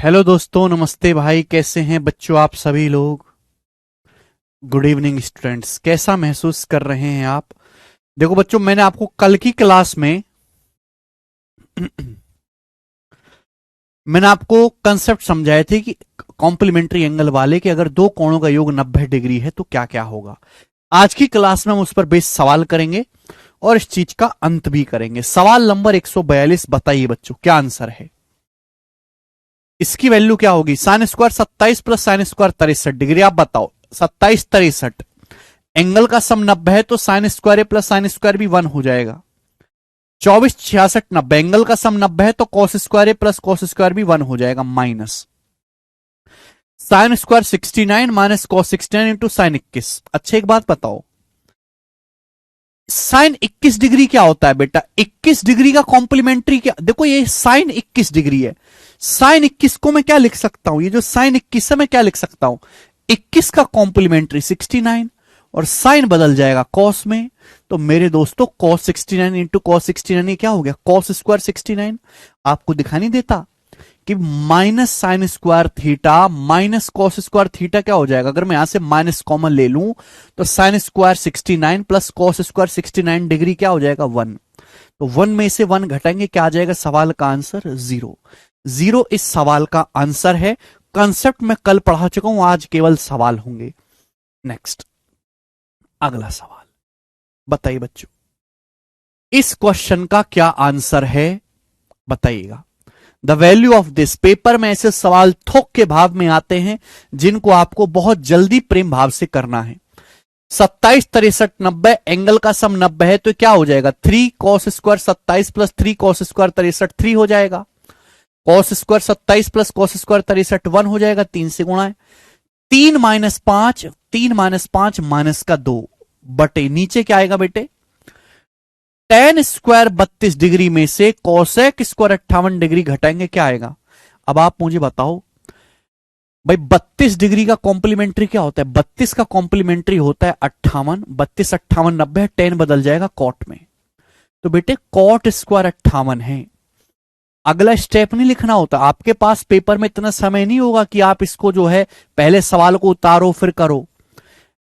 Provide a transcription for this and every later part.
Hello दोस्तों, नमस्ते भाई। कैसे हैं बच्चों आप सभी लोग? Good evening students. कैसा महसूस कर रहे हैं आप? देखो बच्चों, मैंने आपको कल की क्लास में मैंने आपको कंसेप्ट समझाए थे कि कॉम्प्लीमेंट्री एंगल वाले कि अगर दो कोणों का योग 90 डिग्री है तो क्या क्या होगा। आज की क्लास में हम उस पर बेस सवाल करेंगे और इस चीज का अंत भी करेंगे। सवाल नंबर 142, बताइए बच्चों क्या आंसर है। इसकी वैल्यू क्या होगी? Sine square 27 plus sine square 63 degree. आप बताओ, 27 63 एंगल का सम 90 है तो sine square plus sine square भी 1 हो जाएगा। 24 66 90 एंगल का सम 90 है तो cos square plus cos square भी 1 हो जाएगा। Minus sine square 69 minus cos 69 into sine 21। अच्छा एक बात बताओ, साइन 21 डिग्री क्या होता है बेटा? 21 डिग्री का कॉम्प्लीमेंट्री क्या? देखो ये साइन 21 डिग्री है। साइन 21 को मैं क्या लिख सकता हूं? ये जो साइन 21 है मैं क्या लिख सकता हूं? 21 का कॉम्प्लीमेंट्री 69 और साइन बदल जाएगा कॉस में। तो मेरे दोस्तों कॉस 69 इंटू कॉस 69 ये क्या हो गया? Cos square 69। आपको दिखाई नहीं देता कि minus sine square theta minus cos square theta क्या हो जाएगा? अगर मैं यहां से माइनस कॉमन ले लूं तो sine square 69 plus cos square 69 degree क्या हो जाएगा? 1। तो 1 में से 1 घटाएंगे, क्या आ जाएगा? सवाल का आंसर 0। 0 इस सवाल का आंसर है। कंसेप्ट में कल पढ़ा चुका हूं, आज केवल सवाल होंगे। नेक्स्ट, अगला सवाल बताइए बच्चों, इस क्वेश्चन का क्या आंसर है बताइएगा। The value of this. Paper में ऐसे सवाल थोक के भाव में आते हैं जिनको आपको बहुत जल्दी प्रेम भाव से करना है। 27 63 90 एंगल का सम 90 है तो क्या हो जाएगा? 3 cos square 27 plus 3 cos square 63 3 हो जाएगा। Cos square 27 plus cos square 63 1 हो जाएगा। 3 से गुणा है। 3 माइनस 5 3 माइनस 5 माइनस का 2 बटे नीचे क्या आएगा बेटे? टेन स्क्वायर 32 डिग्री में से कोसेक स्क्वायर 58 डिग्री घटाएंगे, क्या आएगा? अब आप मुझे बताओ भाई, 32 डिग्री का कॉम्प्लीमेंट्री क्या होता है? 32 का कॉम्प्लीमेंट्री होता है 58। 32 58 90 10 बदल जाएगा कॉट में। तो बेटे कॉट स्क्वायर 58 है। अगला स्टेप नहीं लिखना होता आपके पास, पेपर में इतना समय नहीं होगा कि आप इसको जो है पहले सवाल को उतारो फिर करो।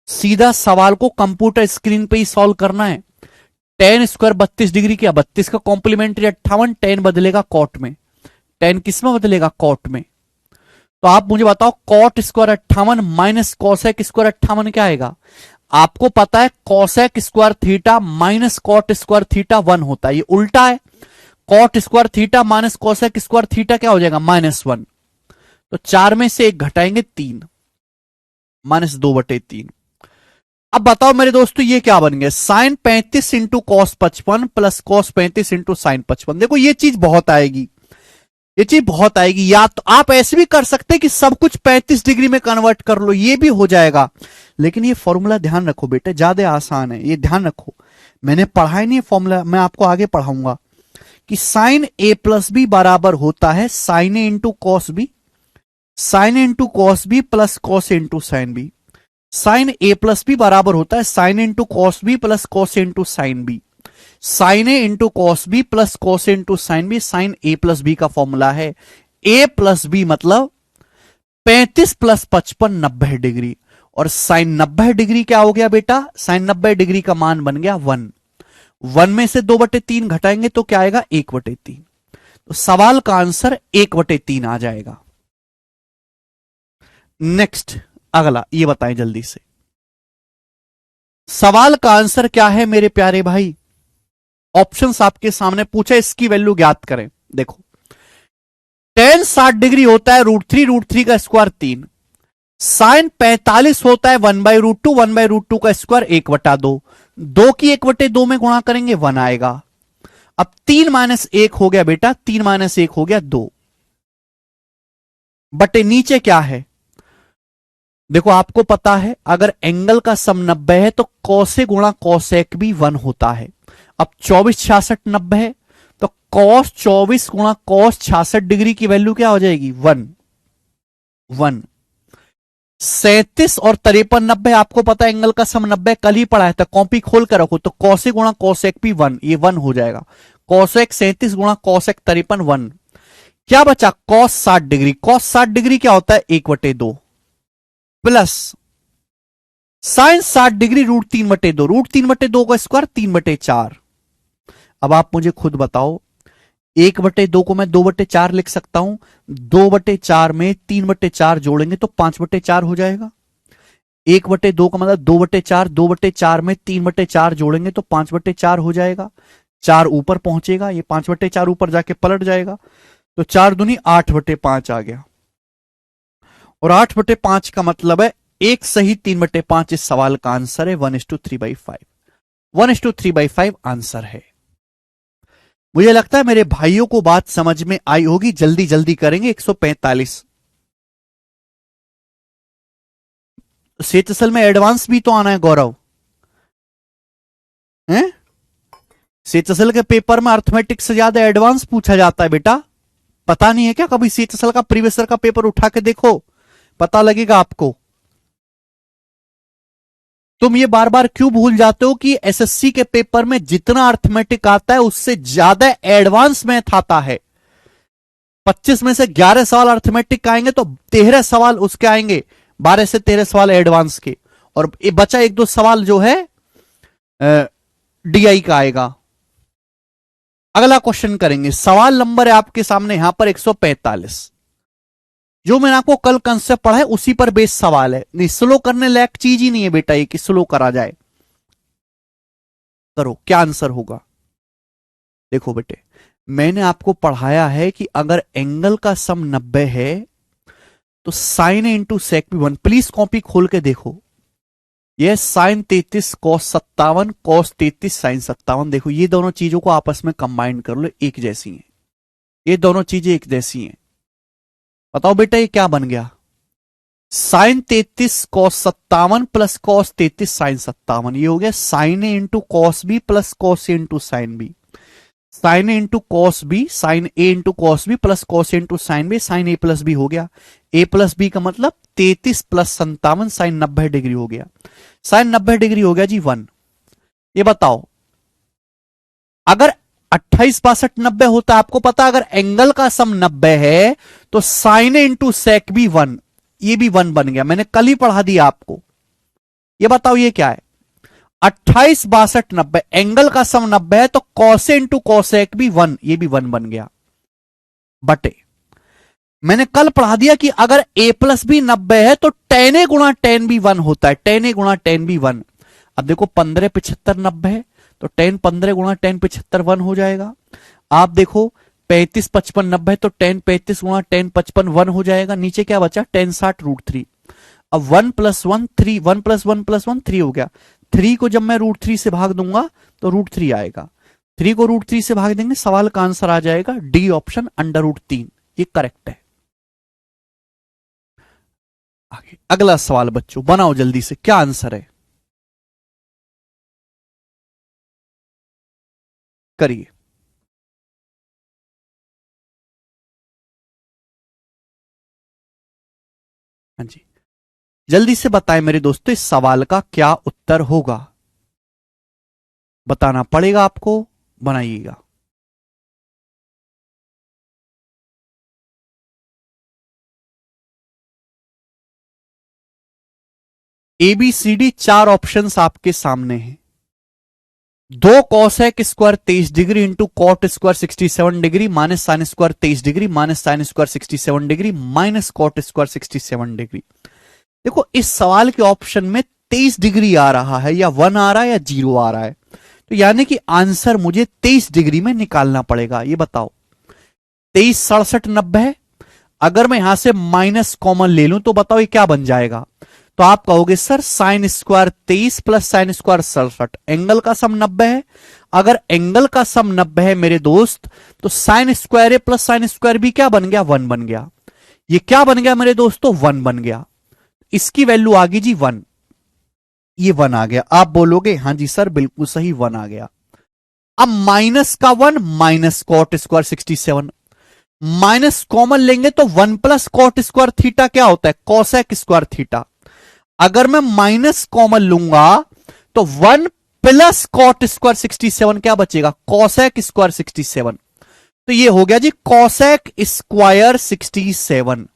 सीधा सवाल को कंप्यूटर स्क्रीन पे ही सॉल्व करना है। टेन स्क्वायर 32 डिग्री क्या? 32 का कॉम्प्लीमेंट्री 58, 10 बदलेगा कॉट में। 10 किस में बदलेगा? कॉट में। तो आप मुझे बताओ cot square 58 minus cosec square 58 क्या आएगा? आपको पता है cosec square theta minus cot square theta 1 होता है, ये उल्टा है। Cot square theta minus cosec square theta क्या हो जाएगा? -1। तो 4 में से 1 घटाएंगे 3, -2/3। अब बताओ मेरे दोस्तों ये क्या बन गया? Sine 35 into cos 55 plus cos 35 into sine 55। देखो ये चीज बहुत आएगी, ये चीज बहुत आएगी। या तो आप ऐसे भी कर सकते हैं कि सब कुछ 35 डिग्री में कन्वर्ट कर लो, ये भी हो जाएगा। लेकिन ये फॉर्मूला ध्यान रखो बेटे, ज्यादा आसान है, ये ध्यान रखो। मैंने पढ़ा ही नहीं फॉर्मूला, मैं आपको आगे पढ़ाऊंगा कि साइन ए प्लस बी बराबर होता है sine a into cos b, sine a into cos b plus cos a into sine b. Sine a plus b बराबर होता है sine into cos b plus cos into sine b. Sine a into cos b plus cos into sine b sine a plus b का formula है। A plus b मतलब 35 plus 55 90 degree. और sine 90 degree क्या हो गया बेटा? Sign 90 degree का मान बन गया 1। 1 में से 2/3 घटाएंगे तो क्या आएगा? 1/3। तो सवाल का आंसर 1/3 आ जाएगा। नेक्स्ट, अगला ये बताएं जल्दी से, सवाल का आंसर क्या है मेरे प्यारे भाई? ऑप्शंस आपके सामने पूछा, इसकी वैल्यू ज्ञात करें। देखो टेन 60 डिग्री होता है √3 का स्क्वायर 3। साइन 45 होता है 1/√2 1/√2 का स्क्वायर 1/2। 2 की 1/2 में गुणा करेंगे 1 आएगा। अब 3 माइनस 1 हो गया बेटा, 3 माइनस 1 हो गया 2 बटे नीचे क्या है? देखो आपको पता है अगर एंगल का सम 90 है तो कौसे गुणा कौसेक भी 1 होता है। अब 24 66 90 है तो कॉस 24 गुणा कॉस 66 डिग्री की वैल्यू क्या हो जाएगी? 1। 37 और 53 90 आपको पता है एंगल का सम 90, कल ही पढ़ा है तो कॉपी खोल कर रखो। तो कौसे गुणा कौसेक भी 1, ये 1 हो जाएगा। कौसेक 37 गुणा कौसेक 53 1। क्या बचा, cos 60 डिग्री। cos 60 डिग्री क्या होता है, 1/2 प्लस साइन 60 डिग्री √3/2। √3/2 का स्क्वायर 3/4। अब आप मुझे खुद बताओ, 1/2 को मैं 2/4 लिख सकता हूं। 2/4 में 3/4 जोड़ेंगे तो 5/4 हो जाएगा। 1/2 का मतलब 2/4, 2/4 में 3/4 जोड़ेंगे तो 5/4 हो जाएगा। 4 ऊपर पहुंचेगा, ये 5/4 ऊपर जाके पलट जाएगा, तो 4 दूनी 8/5 आ गया। और 8/5 का मतलब है 1 सही 3/5। इस सवाल का आंसर है 1:3/5। 1:3/5 आंसर है। मुझे लगता है मेरे भाइयों को बात समझ में आई होगी। जल्दी जल्दी करेंगे। 145 सेचसल में एडवांस भी तो आना है गौरव, हैं? सेचसल के पेपर में अर्थमेटिक्स से ज्यादा एडवांस पूछा जाता है बेटा। पता नहीं है क्या? कभी सेचसल का प्रीवियस ईयर का पेपर उठा के देखो, पता लगेगा आपको। तुम ये बार बार क्यों भूल जाते हो कि एसएससी के पेपर में जितना अर्थमेटिक आता है उससे ज्यादा एडवांस मैथ आता है। 25 में से 11 सवाल अर्थमेटिक का आएंगे तो 13 सवाल उसके आएंगे, 12 से 13 सवाल एडवांस के, और बचा 1-2 सवाल जो है डीआई का आएगा। अगला क्वेश्चन करेंगे। सवाल नंबर है आपके सामने यहां पर 145। जो मैंने आपको कल कंसेप्ट पढ़ा है उसी पर बेस सवाल है। नहीं, स्लो करने लायक चीज ही नहीं है बेटा ये कि स्लो करा जाए। करो, क्या आंसर होगा? देखो बेटे, मैंने आपको पढ़ाया है कि अगर एंगल का सम 90 है तो साइन इंटू सेक भी 1। प्लीज कॉपी खोल के देखो। यह साइन 33 कॉस 57, कॉस 33 साइन 57। देखो ये दोनों चीजों को आपस में कंबाइन कर लो, एक जैसी हैं। ये दोनों चीजें एक जैसी हैं। बताओ बेटा ये क्या बन गया? Sine 33 cos 57 plus cos 33 sine 57। ये हो गया sine a into cos b plus cos a into sine b. Sine a into cos b, sine a into cos b plus cos a into sine b, sine a plus b हो गया। ए plus b का मतलब 33 plus 57 sign 90 degree हो गया। Sign 90 degree हो गया जी 1। ये बताओ, अगर 28 62 90 होता, आपको पता अगर एंगल का सम 90 है तो साइन ए इंटू सेक भी 1, ये भी 1 बन गया। मैंने कल ही पढ़ा दिया आपको। ये बताओ ये क्या है? 28 62 90, एंगल का सम 90 है तो कॉसे इंटू कॉसेक भी 1, ये भी 1 बन गया। बटे मैंने कल पढ़ा दिया कि अगर a प्लस बी 90 है तो टेन ए गुणा टेन भी 1 होता है। टेन ए गुणा टेन भी 1। अब देखो 15 75 90 है तो टेन 15 गुणा टेन 75 1 हो जाएगा। आप देखो 35 55 90 तो टेन 35 गुणा टेन 55 1 हो जाएगा। नीचे क्या बचा? टेन 60 √3। अब 1 + 1 3, 1 + 1 + 1 3 हो गया। 3 को जब मैं √3 से भाग दूंगा तो √3 आएगा। 3 को √3 से भाग देंगे, सवाल का आंसर आ जाएगा डी ऑप्शन √3। ये करेक्ट है। आगे अगला सवाल बच्चों बनाओ जल्दी से, क्या आंसर है? करिए। हाँ जी, जल्दी से बताएं मेरे दोस्तों, इस सवाल का क्या उत्तर होगा? बताना पड़ेगा आपको, बनाइएगा। ABCD 4 ऑप्शंस आपके सामने हैं। 2 cosec square 23 degree into cot square 67 degree minus sine square 23 degree minus sine square 67 degree minus cot square 67 degree. देखो इस सवाल के ऑप्शन में 23 डिग्री आ रहा है, या 1 आ रहा है या 0 आ रहा है, तो यानी कि आंसर मुझे 23 डिग्री में निकालना पड़ेगा। ये बताओ 23 67 90, अगर मैं यहां से माइनस कॉमन ले लूं तो बताओ ये क्या बन जाएगा? तो आप कहोगे sir sign square 23 plus sine square 67, angle का सम 90 है। अगर एंगल का सम 90 है मेरे दोस्त तो साइन स्क्वायर ए प्लस साइन स्क्वायर बी क्या बन गया? 1 बन गया। ये क्या बन गया मेरे दोस्तों? 1 बन गया। इसकी वैल्यू आ गई जी 1। ये 1 आ गया। आप बोलोगे हाँ जी सर बिल्कुल सही 1 आ गया। अब माइनस का 1 minus cot square 67, minus common लेंगे तो 1 प्लस कॉट स्क्वायर थीटा क्या होता है? Cosec square theta. अगर मैं माइनस कॉमन लूंगा तो 1 प्लस कॉट स्क्वायर 67 क्या बचेगा? Cosec square 67। तो ये हो गया जी cosec square 67।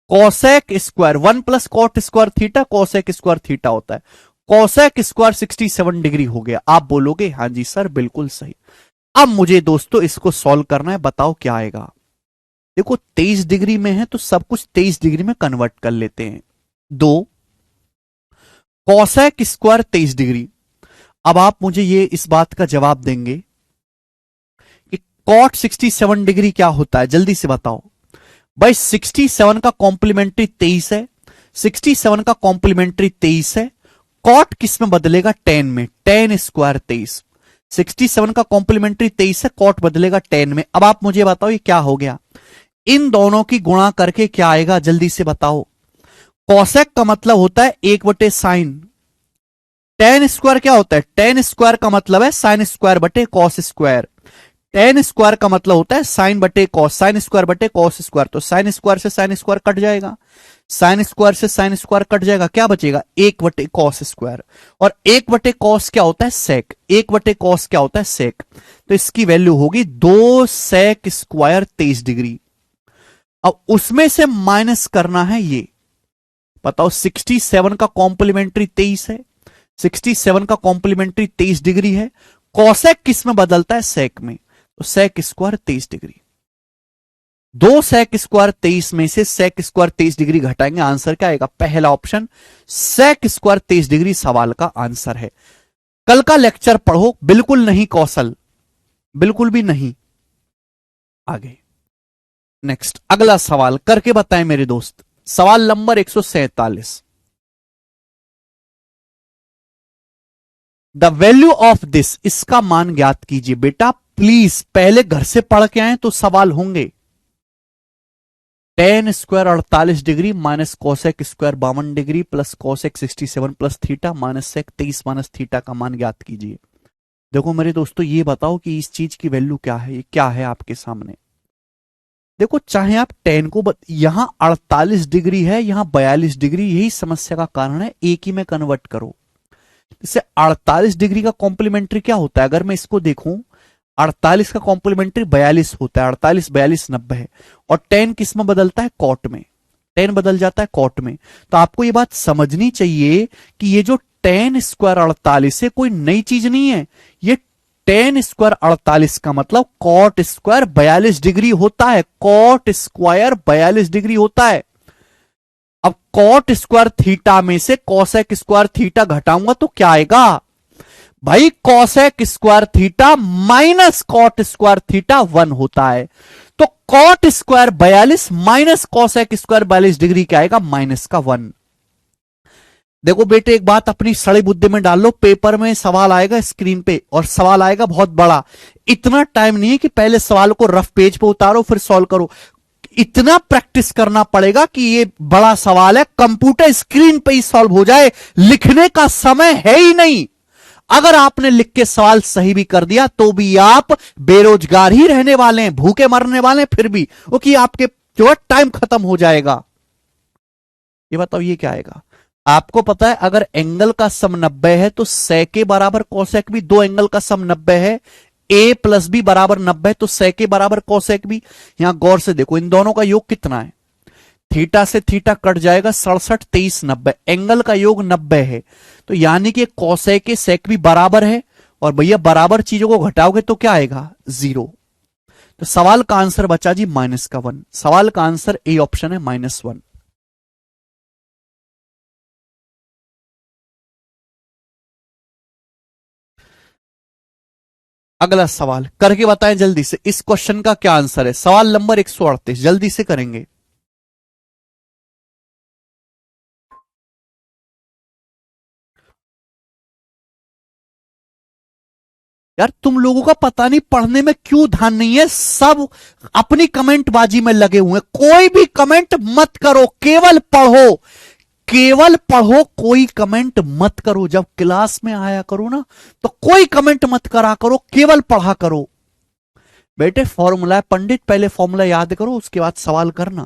Cosec square 1 plus cot square theta, cosec square theta होता है। कॉसेक स्क्वायर 67 डिग्री हो गया। आप बोलोगे हाँ जी सर बिल्कुल सही। अब मुझे दोस्तों इसको सॉल्व करना है, बताओ क्या आएगा। देखो 23 डिग्री में है तो सब कुछ 23 डिग्री में कन्वर्ट कर लेते हैं। 2 कॉसेक स्क्वायर 23 डिग्री। अब आप मुझे ये इस बात का जवाब देंगे कि कॉट 67 डिग्री क्या होता है, जल्दी से बताओ भाई। 67 का कॉम्प्लीमेंट्री 23 है, 67 का कॉम्प्लीमेंट्री 23 है। कॉट किस में बदलेगा, टेन में, टेन स्क्वायर 23। 67 का कॉम्प्लीमेंट्री 23 है, कॉट बदलेगा 10 में। अब आप मुझे बताओ ये क्या हो गया, इन दोनों की गुणा करके क्या आएगा, जल्दी से बताओ। कॉसेक का मतलब होता है 1/sin। टेन स्क्वायर क्या होता है, टेन स्क्वायर का मतलब है साइन स्क्वायर बटे कॉस स्क्वायर। टेन स्क्वायर का मतलब होता है साइन बटे कॉस, साइन स्क्वायर बटे कॉस स्क्वायर। तो साइन स्क्वायर से साइन स्क्वायर कट जाएगा, साइन स्क्वायर से साइन स्क्वायर कट जाएगा, क्या बचेगा 1/cos स्क्वायर। और 1/cos क्या होता है, सेक। 1/cos क्या होता है, सेक। तो इसकी वैल्यू होगी 2 सेक स्क्वायर 23 डिग्री। अब उसमें से माइनस करना है ये, बताओ 67 का कॉम्प्लीमेंट्री 23 है, 67 का कॉम्प्लीमेंट्री 23 डिग्री है। कॉसेक किस में बदलता है, सेक में। तो sec square 23 degree. 2 sec square 23 में से सेक स्क्वायर 23 डिग्री घटाएंगे, आंसर क्या आएगा, पहला ऑप्शन सेक स्क्वायर 23 डिग्री सवाल का आंसर है। कल का लेक्चर पढ़ो, बिल्कुल नहीं कौशल, बिल्कुल भी नहीं। आगे नेक्स्ट अगला सवाल करके बताएं मेरे दोस्त। सवाल number 147। The value of this, इसका मान ज्ञात कीजिए। बेटा प्लीज पहले घर से पढ़ के आए तो सवाल होंगे। Tan square 48 degree minus cosec square 52 degree plus cosec 67 plus theta minus sec 23 minus theta का मान ज्ञात कीजिए। देखो मेरे दोस्तों ये बताओ कि इस चीज की वैल्यू क्या है, ये क्या है आपके सामने। देखो चाहे आप टेन को यहां 48 डिग्री है, यहां 42 डिग्री, यही समस्या का कारण है, एक ही में कन्वर्ट करो। इससे 48 डिग्री का कॉम्प्लीमेंट्री क्या होता है, अगर मैं इसको देखूं 48 का कॉम्प्लीमेंट्री 42 होता है, 48 42 90 है। और 10 किस में बदलता है, कॉट में, 10 बदल जाता है कॉट में। तो आपको ये बात समझनी चाहिए कि ये जो 10 स्क्वायर 48 है कोई नई चीज नहीं है। ये 10 स्क्वायर 48 का मतलब कॉट स्क्वायर 42 डिग्री होता है, कॉट स्क्वायर 42 डिग्री होता है। अब कॉट स्क्वायर थीटा में से कॉसेक स्क्वायर थीटा घटाऊंगा तो क्या आएगा भाई, cosec square theta minus cot square theta 1 होता है। तो cot square 42 minus cosec square 42 degree क्या आएगा, माइनस का 1। देखो बेटे एक बात अपनी सड़ी बुद्धि में डाल लो, पेपर में सवाल आएगा स्क्रीन पे और सवाल आएगा बहुत बड़ा। इतना टाइम नहीं है कि पहले सवाल को रफ पेज पे उतारो फिर सॉल्व करो। इतना प्रैक्टिस करना पड़ेगा कि ये बड़ा सवाल है, कंप्यूटर स्क्रीन पे ही सॉल्व हो जाए, लिखने का समय है ही नहीं। अगर आपने लिख के सवाल सही भी कर दिया तो भी आप बेरोजगार ही रहने वाले हैं, भूखे मरने वाले हैं फिर भी, क्योंकि आपके जो है टाइम खत्म हो जाएगा। ये बताओ ये क्या आएगा। आपको पता है अगर एंगल का सम 90 है तो सेक के बराबर कोसेक भी, दो एंगल का सम 90 है, ए प्लस बी बराबर 90 है तो सेक के बराबर कोसेक भी। यहां गौर से देखो इन दोनों का योग कितना है, थीटा से थीटा कट जाएगा 67 23 90, एंगल का योग 90 है। तो यानी कि कोसेक के सेक भी बराबर है, और भैया बराबर चीजों को घटाओगे तो क्या आएगा, 0। तो सवाल का आंसर बचा जी माइनस का 1। सवाल का आंसर ए ऑप्शन है -1। अगला सवाल करके बताएं जल्दी से, इस क्वेश्चन का क्या आंसर है। सवाल नंबर 138 जल्दी से करेंगे। यार तुम लोगों का पता नहीं पढ़ने में क्यों ध्यान नहीं है, सब अपनी कमेंट बाजी में लगे हुए हैं। कोई भी कमेंट मत करो, केवल पढ़ो, केवल पढ़ो, कोई कमेंट मत करो। जब क्लास में आया करो ना तो कोई कमेंट मत करा करो, केवल पढ़ा करो। बेटे फॉर्मूला है पंडित, पहले फॉर्मूला याद करो उसके बाद सवाल करना।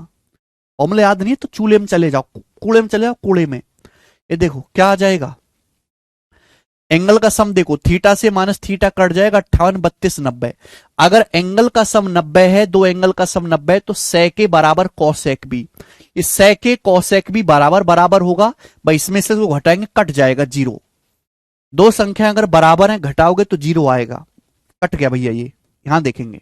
फॉर्मूला याद नहीं है तो चूल्हे में चले जाओ, कूड़े में चले जाओ, कूड़े में। ये देखो क्या आ जाएगा, एंगल का सम देखो, थीटा से माइनस थीटा कट जाएगा, 58 32 90। अगर एंगल का सम 90 है, दो एंगल का सम 90 है, तो sec a बराबर cosec b। इस sec a cosec b बराबर बराबर होगा भाई, इसमें से वो घटाएंगे कट जाएगा जीरो। दो संख्या अगर बराबर है घटाओगे तो जीरो आएगा, कट गया भैया ये। यहां देखेंगे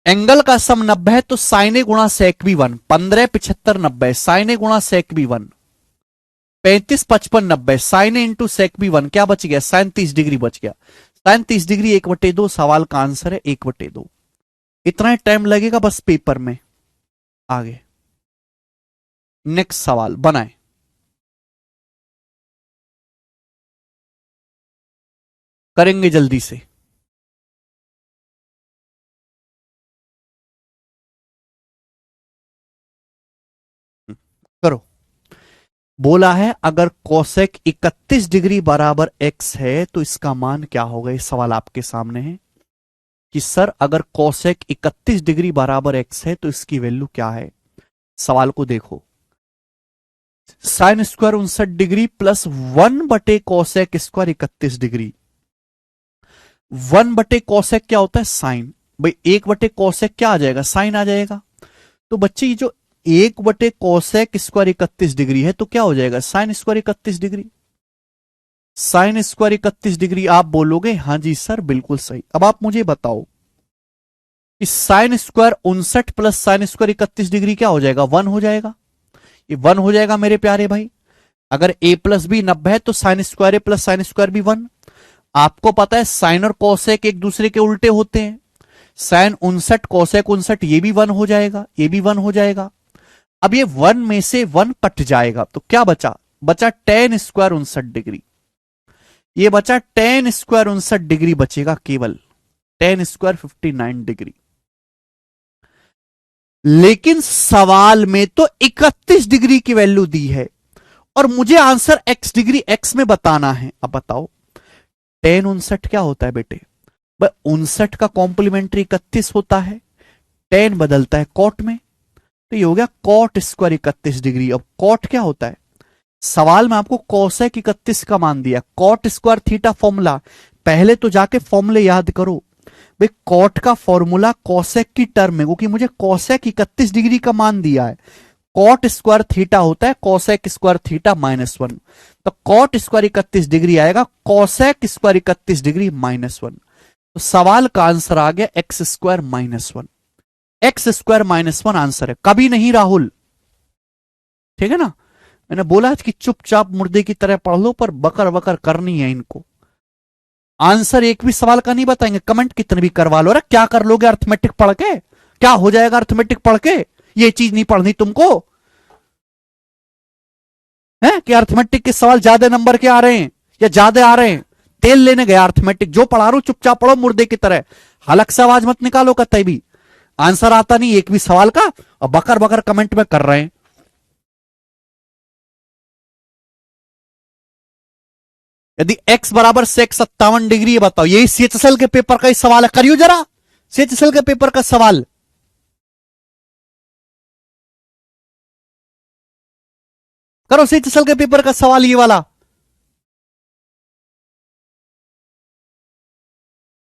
एंगल का सम 90 है तो साइन ए गुणा सेक बी 1, 15 75 90 साइन ए गुणा सेक B 1, 35 55 90 sign a into sec B 1, क्या बच गया साइन 30 डिग्री बच गया। साइन 30 डिग्री 1/2, सवाल का आंसर है 1/2। इतना ही टाइम लगेगा बस पेपर में। आगे नेक्स्ट सवाल बनाए। करेंगे जल्दी से। करो। बोला है अगर कोसेक 31 डिग्री बराबर एक्स है तो इसका मान क्या होगा। ये सवाल आपके सामने है कि सर अगर कोसेक 31 डिग्री बराबर एक्स है तो इसकी वैल्यू क्या है। सवाल को देखो, साइन स्क्वायर 59 डिग्री प्लस 1/कोसेक स्क्वायर 31 डिग्री। 1/कोसेक क्या होता है साइन, भाई 1/कोसेक क्या आ जाएगा साइन आ जाएगा। तो बच्चे ये जो 1/कोसेक स्क्वायर 31 डिग्री है तो क्या हो जाएगा sine square 31 degree. Sine square 31 degree आप बोलोगे हाँ जी सर बिल्कुल सही। अब आप मुझे बताओ इस sign square 59 plus sine square 31 degree क्या हो जाएगा 1 हो जाएगा। ये 1 हो जाएगा मेरे प्यारे भाई। अगर a प्लस बी 90 है तो साइन स्क्वायर ए प्लस साइन स्क्वायर बी 1। आपको पता है साइन और कोसेक एक दूसरे के उल्टे होते हैं। साइन 59 कोसेक 59 ये भी 1 हो जाएगा, ये भी 1 हो जाएगा। अब ये 1 में से 1 कट जाएगा तो क्या बचा, बचा टेन स्क्वायर 59 डिग्री। ये बचा टेन स्क्वायर 59 डिग्री बचेगा केवल, टेन स्क्वायर 59 डिग्री। लेकिन सवाल में तो 31 डिग्री की वैल्यू दी है और मुझे आंसर x डिग्री x में बताना है। अब बताओ टेन 59 क्या होता है बेटे, 59 का कॉम्प्लीमेंट्री 31 होता है, टेन बदलता है कॉट में, तो ये हो गया कॉट स्क्वायर 31 डिग्री। अब कॉट क्या होता है, सवाल में आपको कोसेक 31 का मान दिया, कॉट स्क्वायर थीटा फॉर्मूला, पहले तो जाके फॉर्मूले याद करो भाई। कॉट का फॉर्मूला कोसेक की टर्म में, क्योंकि मुझे कोसेक 31 डिग्री का मान दिया है। कॉट स्क्वायर थीटा होता है कोसेक स्क्वायर थीटा -1, तो कॉट स्क्वायर 31 डिग्री आएगा कोसेक स्क्वायर 31 डिग्री -1। तो सवाल का आंसर आ गया x square -1। X square -1 answer है, कभी नहीं राहुल, ठीक है ना। मैंने बोला कि चुपचाप मुर्दे की तरह पढ़ लो, पर बकर बकर करनी है इनको। आंसर एक भी सवाल का नहीं बताएंगे, कमेंट कितने भी करवा लो। अरे क्या कर लोगे अर्थमेटिक पढ़ के, क्या हो जाएगा अर्थमेटिक पढ़ के, ये चीज नहीं पढ़नी तुमको है कि अर्थमेटिक के सवाल ज्यादा नंबर के आ रहे हैं या ज्यादा आ रहे हैं। तेल लेने गया अर्थमेटिक, जो पढ़ा रहा हूं चुपचाप पढ़ो मुर्दे की तरह, हलक से आवाज मत निकालो कतई भी। आंसर आता नहीं एक भी सवाल का और बकर बकर कमेंट में कर रहे हैं। यदि x बराबर सेक 57 डिग्री है, बताओ यही सीएचएसएल के पेपर का ही सवाल है, करियो जरा सीएचएसएल के पेपर का सवाल। करो सीएचएसएल के पेपर का सवाल ये वाला।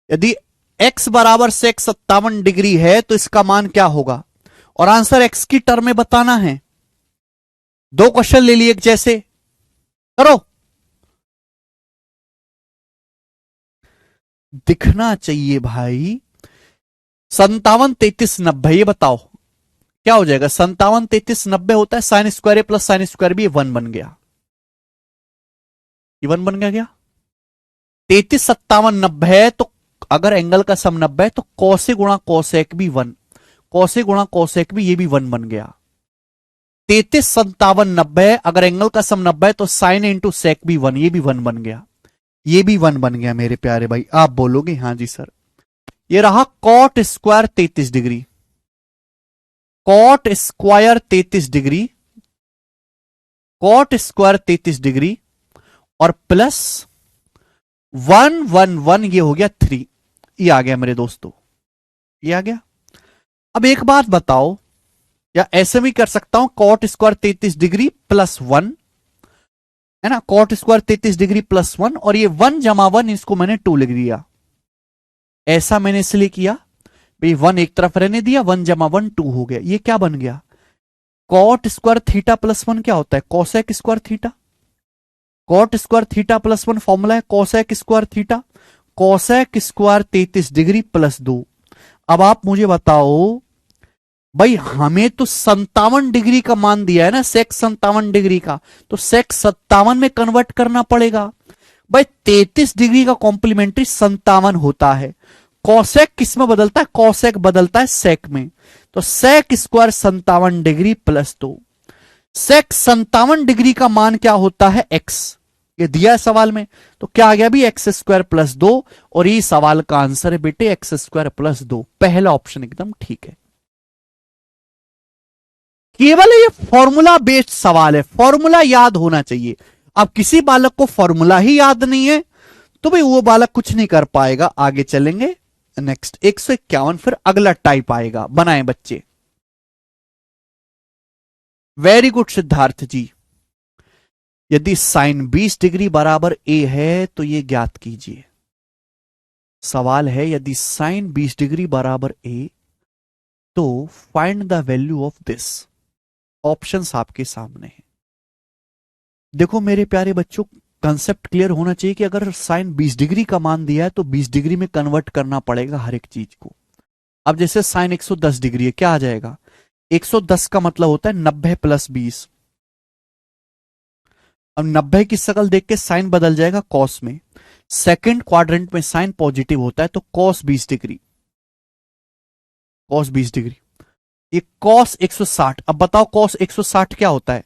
यदि x बराबर सेक 57 डिग्री है तो इसका मान क्या होगा, और आंसर x की टर्म में बताना है। दो क्वेश्चन ले लिए एक जैसे, करो। दिखना चाहिए भाई। 57 33 90, ये बताओ क्या हो जाएगा। 57 33 90 होता है sine square plus sine square भी, 1 बन गया, ये 1 बन गया। 33 57 90 है तो अगर एंगल का सम 90 है तो कौसे गुणा कौसेक भी 1, कौसे गुणा कौसेक भी, ये भी 1 बन गया। 33 57 90 अगर एंगल का सम 90 है तो साइन इंटू सेक भी 1, ये भी 1 बन गया, ये भी 1 बन गया मेरे प्यारे भाई। आप बोलोगे हाँ जी सर। ये रहा cot square 33 degree, cot square 33 degree, cot square 33 degree और प्लस 1 ये हो गया 3, ये आ गया मेरे दोस्तों, ये आ गया। अब एक बात बताओ, या ऐसे भी कर सकता हूं कॉट स्क्वायर 33 डिग्री प्लस 1 है ना। कॉट स्क्वायर 33 डिग्री प्लस 1, और ये 1 जमा 1 इसको मैंने 2 लिख दिया। ऐसा मैंने इसलिए किया भाई 1 एक तरफ रहने दिया, 1 जमा 1 2 हो गया। ये क्या बन गया, कॉट स्क्वायर थीटा प्लस 1 क्या होता है, cosec square theta. Cot square theta plus 1 formula है cosec square theta. Cosec square 33 degree plus 2। अब आप मुझे बताओ भाई, हमें तो 57 डिग्री का मान दिया है ना, सेक 57 डिग्री का, तो सेक 57 में कन्वर्ट करना पड़ेगा। भाई 33 डिग्री का कॉम्प्लीमेंट्री 57 होता है। कॉसेक किस में बदलता है, कॉसेक बदलता है सेक में। तो सेक स्क्वायर 57 डिग्री प्लस 2। सेक 57 डिग्री का मान क्या होता है, एक्स। ये दिया है सवाल में, तो क्या आ गया भी एक्स स्क्वायर प्लस 2, और ये सवाल का आंसर है बेटे एक्स स्क्वायर प्लस 2। पहला ऑप्शन एकदम ठीक है। केवल ये फॉर्मूला बेस्ड सवाल है, फॉर्मूला याद होना चाहिए। अब किसी बालक को फॉर्मूला ही याद नहीं है तो भाई वो बालक कुछ नहीं कर पाएगा। आगे चलेंगे, नेक्स्ट 151, फिर अगला टाइप आएगा। बनाए बच्चे, वेरी गुड सिद्धार्थ जी। यदि साइन 20 डिग्री बराबर ए है तो ये ज्ञात कीजिए। सवाल है यदि साइन 20 डिग्री बराबर ए तो find the value of this. Options आपके सामने हैं। देखो मेरे प्यारे बच्चों, कंसेप्ट क्लियर होना चाहिए कि अगर साइन 20 डिग्री का मान दिया है तो 20 डिग्री में कन्वर्ट करना पड़ेगा हर एक चीज को। अब जैसे साइन 110 डिग्री है, क्या आ जाएगा, 110 का मतलब होता है 90 प्लस 20। अब 90 की शकल देख के साइन बदल जाएगा कॉस में। सेकंड क्वाड्रेंट में साइन पॉजिटिव होता है तो कॉस 20 डिग्री, कॉस 20 डिग्री। ये कॉस 160। अब बताओ कॉस 160 क्या होता है,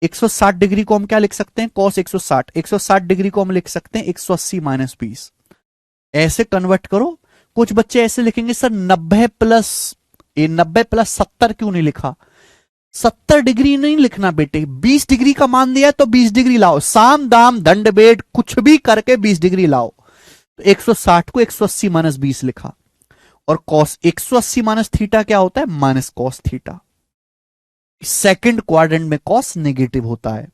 160 डिग्री को हम क्या लिख सकते हैं, कॉस 160। 160 डिग्री को हम लिख सकते हैं 180 माइनस 20। ऐसे कन्वर्ट करो। कुछ बच्चे ऐसे लिखेंगे सर 90 प्लस, ये 90 प्लस 70 क्यों नहीं लिखा। 70 डिग्री नहीं लिखना बेटे, 20 डिग्री का मान दिया तो 20 डिग्री लाओ, साम दाम दंड भेद कुछ भी करके 20 डिग्री लाओ। तो 160 को 180 माइनस 20 लिखा। और कॉस 180 माइनस थीटा क्या होता है, minus cos theta. Second quadrant में कॉस नेगेटिव होता है,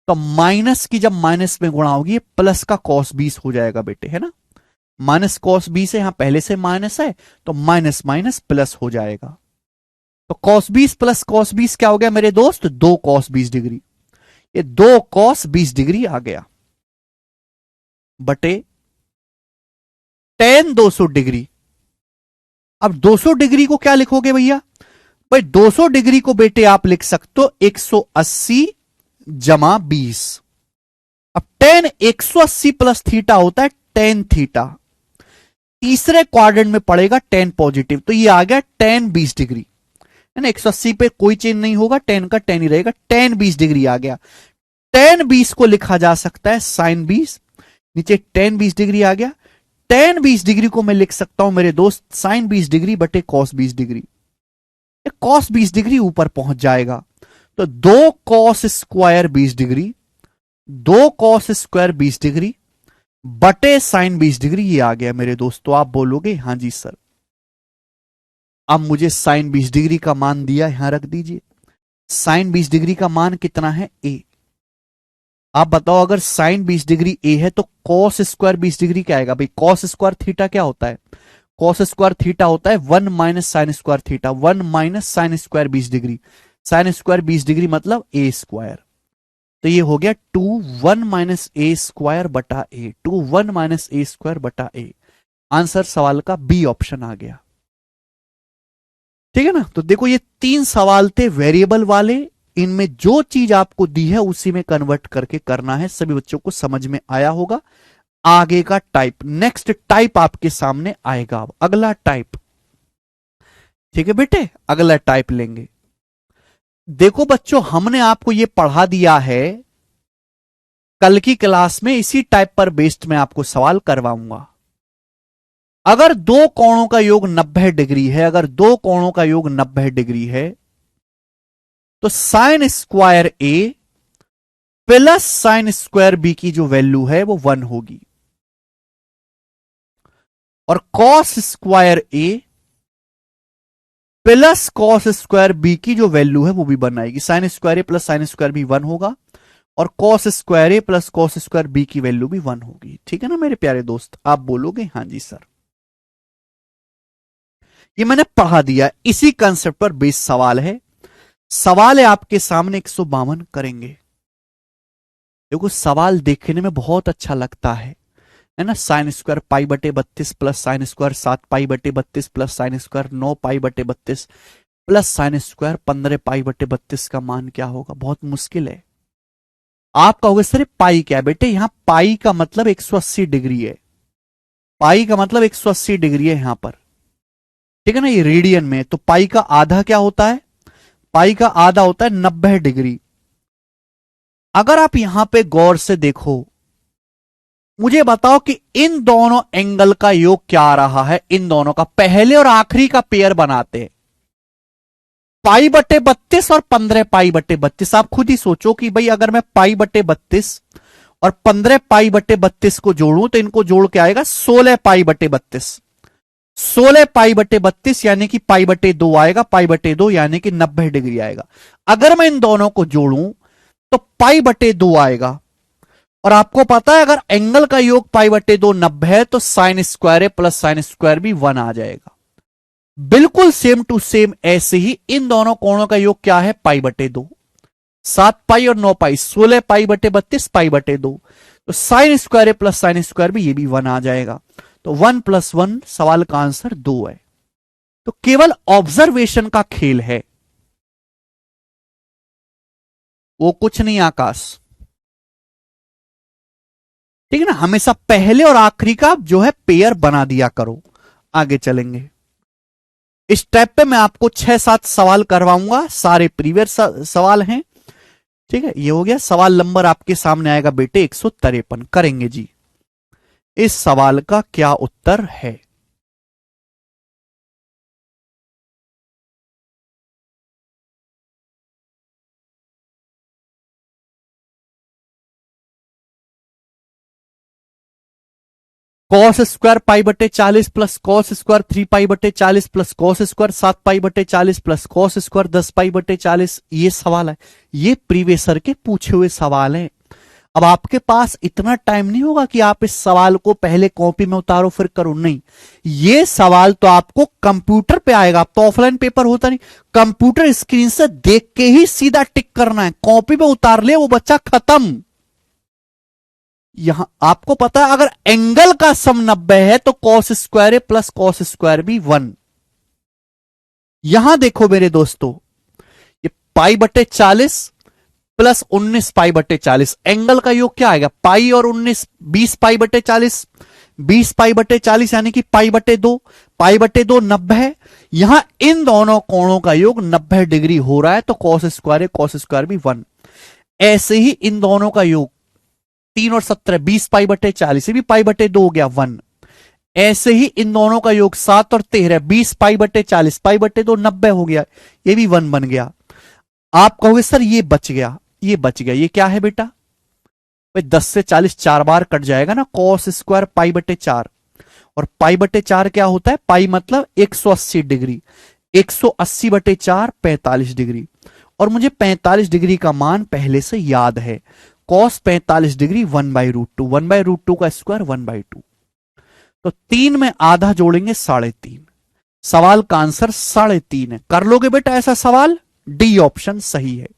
तो माइनस की जब माइनस में गुणा होगी प्लस का कॉस 20 हो जाएगा बेटे, है ना। माइनस कॉस 20 है, यहां पहले से माइनस है तो माइनस माइनस प्लस हो जाएगा। तो कॉस 20 प्लस कॉस 20 क्या हो गया मेरे दोस्त, 2 कॉस 20 डिग्री। ये 2 कॉस 20 डिग्री आ गया बटे टेन 200 डिग्री। अब 200 डिग्री को क्या लिखोगे भैया, भाई 200 डिग्री को बेटे आप लिख सकते हो 180 जमा 20। अब टेन 180 प्लस थीटा होता है टेन थीटा। तीसरे क्वाड्रेंट में पड़ेगा टेन पॉजिटिव, तो ये आ गया टेन 20 डिग्री, है ना। 180 पे कोई चेंज नहीं होगा, टेन का टेन ही रहेगा, टेन 20 डिग्री आ गया। टेन 20 को लिखा जा सकता है साइन 20, नीचे टेन 20 डिग्री आ गया। टेन 20 डिग्री को मैं लिख सकता हूं मेरे दोस्त साइन 20 डिग्री बटे कॉस 20 डिग्री। कॉस 20 डिग्री ऊपर पहुंच जाएगा, तो 2 cos square 20 degree, 2 cos square 20 degree बटे साइन 20 डिग्री, ये आ गया मेरे दोस्तों। आप बोलोगे हां जी सर। अब मुझे साइन 20 डिग्री का मान दिया, यहां रख दीजिए। साइन 20 डिग्री का मान कितना है, ए। आप बताओ अगर साइन 20 डिग्री ए है तो कॉस स्क्वायर 20 डिग्री क्या आएगा भाई, कॉस स्क्वायर थीटा क्या होता है, कॉस स्क्वायर थीटा होता है 1 minus sine square theta, 1 minus sine square 20 degree. Sign square 20 degree मतलब ए स्क्वायर। तो ये हो गया 2 1 माइनस ए स्क्वायर बटा ए, 2 1 माइनस ए स्क्वायर बटा ए। आंसर सवाल का बी ऑप्शन आ गया, ठीक है ना। तो देखो ये 3 सवाल थे वेरिएबल वाले, इनमें जो चीज आपको दी है उसी में कन्वर्ट करके करना है। सभी बच्चों को समझ में आया होगा। आगे का टाइप, नेक्स्ट टाइप आपके सामने आएगा। अगला टाइप, ठीक है बेटे, अगला टाइप लेंगे। देखो बच्चों हमने आपको यह पढ़ा दिया है, कल की क्लास में इसी टाइप पर बेस्ड मैं आपको सवाल करवाऊंगा। अगर दो कोणों का योग 90 डिग्री है, अगर दो कोणों का योग 90 डिग्री है तो साइन स्क्वायर ए प्लस साइन स्क्वायर बी की जो वैल्यू है वो 1 होगी, और कॉस स्क्वायर ए प्लस कॉस स्क्वायर बी की जो वैल्यू है वो भी 1 आएगी। साइन स्क्वायर ए प्लस साइन स्क्वायर बी 1 होगा, और कॉस स्क्वायर ए प्लस कॉस स्क्वायर बी की वैल्यू भी 1 होगी। ठीक है ना मेरे प्यारे दोस्त, आप बोलोगे हाँ जी सर। ये मैंने पढ़ा दिया, इसी कंसेप्ट पर बेस सवाल है। सवाल है आपके सामने 152 करेंगे। देखो सवाल देखने में बहुत अच्छा लगता है ना। साइन स्क्वायर पाई बटे 32 प्लस साइन स्क्वायर 7 पाई बटे 32 प्लस साइन स्क्वायर 9 पाई बटे 32 प्लस साइन स्क्वायर 15 पाई बटे 32 का मान क्या होगा। बहुत मुश्किल है। आप कहोगे सर पाई क्या है बेटे, यहां पाई का मतलब 180 डिग्री है। पाई का मतलब 180 डिग्री है यहां पर, ठीक है ना। ये रेडियन में, तो पाई का आधा क्या होता है, पाई का आधा होता है 90 डिग्री। अगर आप यहां पे गौर से देखो, मुझे बताओ कि इन दोनों एंगल का योग क्या आ रहा है। इन दोनों का पहले और आखिरी का पेयर बनाते हैं, पाई बटे 32 और 15 पाई बटे 32। आप खुद ही सोचो कि भाई अगर मैं पाई बटे 32 और 15 पाई बटे 32 को जोड़ूं तो इनको जोड़ के आएगा 16 पाई बटे 32। 16 पाई बटे 32 यानी कि पाई बटे 2 आएगा, पाई बटे 2 यानी कि 90 डिग्री आएगा। अगर मैं इन दोनों को जोड़ूं तो पाई बटे 2 आएगा। और आपको पता है अगर एंगल का योग पाई बटे 2 90 है तो साइन स्क्वायर है प्लस साइन स्क्वायर भी 1 आ जाएगा। बिल्कुल सेम टू सेम ऐसे ही इन दोनों कोणों का योग क्या है, पाई बटे 2। 7 पाई और 9 पाई 16 पाई बटे 32 पाई बटे 2। तो साइन स्क्वायर है प्लस साइन स्क्वायर भी, ये भी 1 आ जाएगा। तो 1 + 1 सवाल का आंसर 2 है। तो केवल ऑब्जर्वेशन का खेल है, वो कुछ नहीं आकाश। ठीक है ना, हमेशा पहले और आखिरी का जो है पेयर बना दिया करो। आगे चलेंगे। इस स्टेप पे मैं आपको 6-7 सवाल करवाऊंगा, सारे प्रीवियस सवाल हैं। ठीक है, ये हो गया। सवाल नंबर आपके सामने आएगा बेटे 153 करेंगे जी। इस सवाल का क्या उत्तर है। कॉस स्क्वायर पाई बटे 40 प्लस कॉस स्क्वायर 3 पाई बटे 40 प्लस कॉस स्क्वायर 7 पाई बटे 40 प्लस कॉस स्क्वायर 10 पाई बटे 40। ये सवाल है, ये प्रीवियसर के पूछे हुए सवाल है। अब आपके पास इतना टाइम नहीं होगा कि आप इस सवाल को पहले कॉपी में उतारो फिर करो, नहीं। ये सवाल तो आपको कंप्यूटर पे आएगा। अब तो ऑफलाइन पेपर होता नहीं, कंप्यूटर स्क्रीन से देख के ही सीधा टिक करना है। कॉपी पे उतार ले वो बच्चा खत्म। यहां आपको पता है अगर एंगल का सम 90 है तो कॉस स्क्वायर है प्लस कॉस स्क्वायर भी 1। यहां देखो मेरे दोस्तों, ये पाई बटे 40 प्लस 19 पाई बटे 40, एंगल का योग क्या आएगा, पाई और 19 20 पाई बटे 40। 20 पाई बटे 40 यानी कि पाई बटे 2, पाई बटे 2 90 है। यहां इन दोनों कोणों का योग 90 डिग्री हो रहा है तो कॉस स्क्वायर है कॉस स्क्वायर भी 1। ऐसे ही इन दोनों का योग 3 और 17 20 पाई बटे 40, ये भी पाई बटे 2 हो गया 1। ऐसे ही इन दोनों का योग 7 और 13 20 पाई बटे 40 पाई बटे 2 90 हो गया, ये भी 1 बन गया। आप कहोगे सर ये बच गया, ये बच गया, ये क्या है बेटा, भाई 10 से 40 4 बार कट जाएगा ना, कॉस स्क्वायर पाई बटे 4। और पाई बटे 4 क्या होता है, पाई मतलब 180 डिग्री। 180 बटे 4 45 डिग्री। और मुझे 45 डिग्री का मान पहले से याद है, कॉस 45 डिग्री 1/√2, 1/√2 का स्क्वायर 1/2। तो 3 में आधा जोड़ेंगे 3.5। सवाल का आंसर 3.5 है। कर लोगे बेटा ऐसा सवाल, डी ऑप्शन सही है।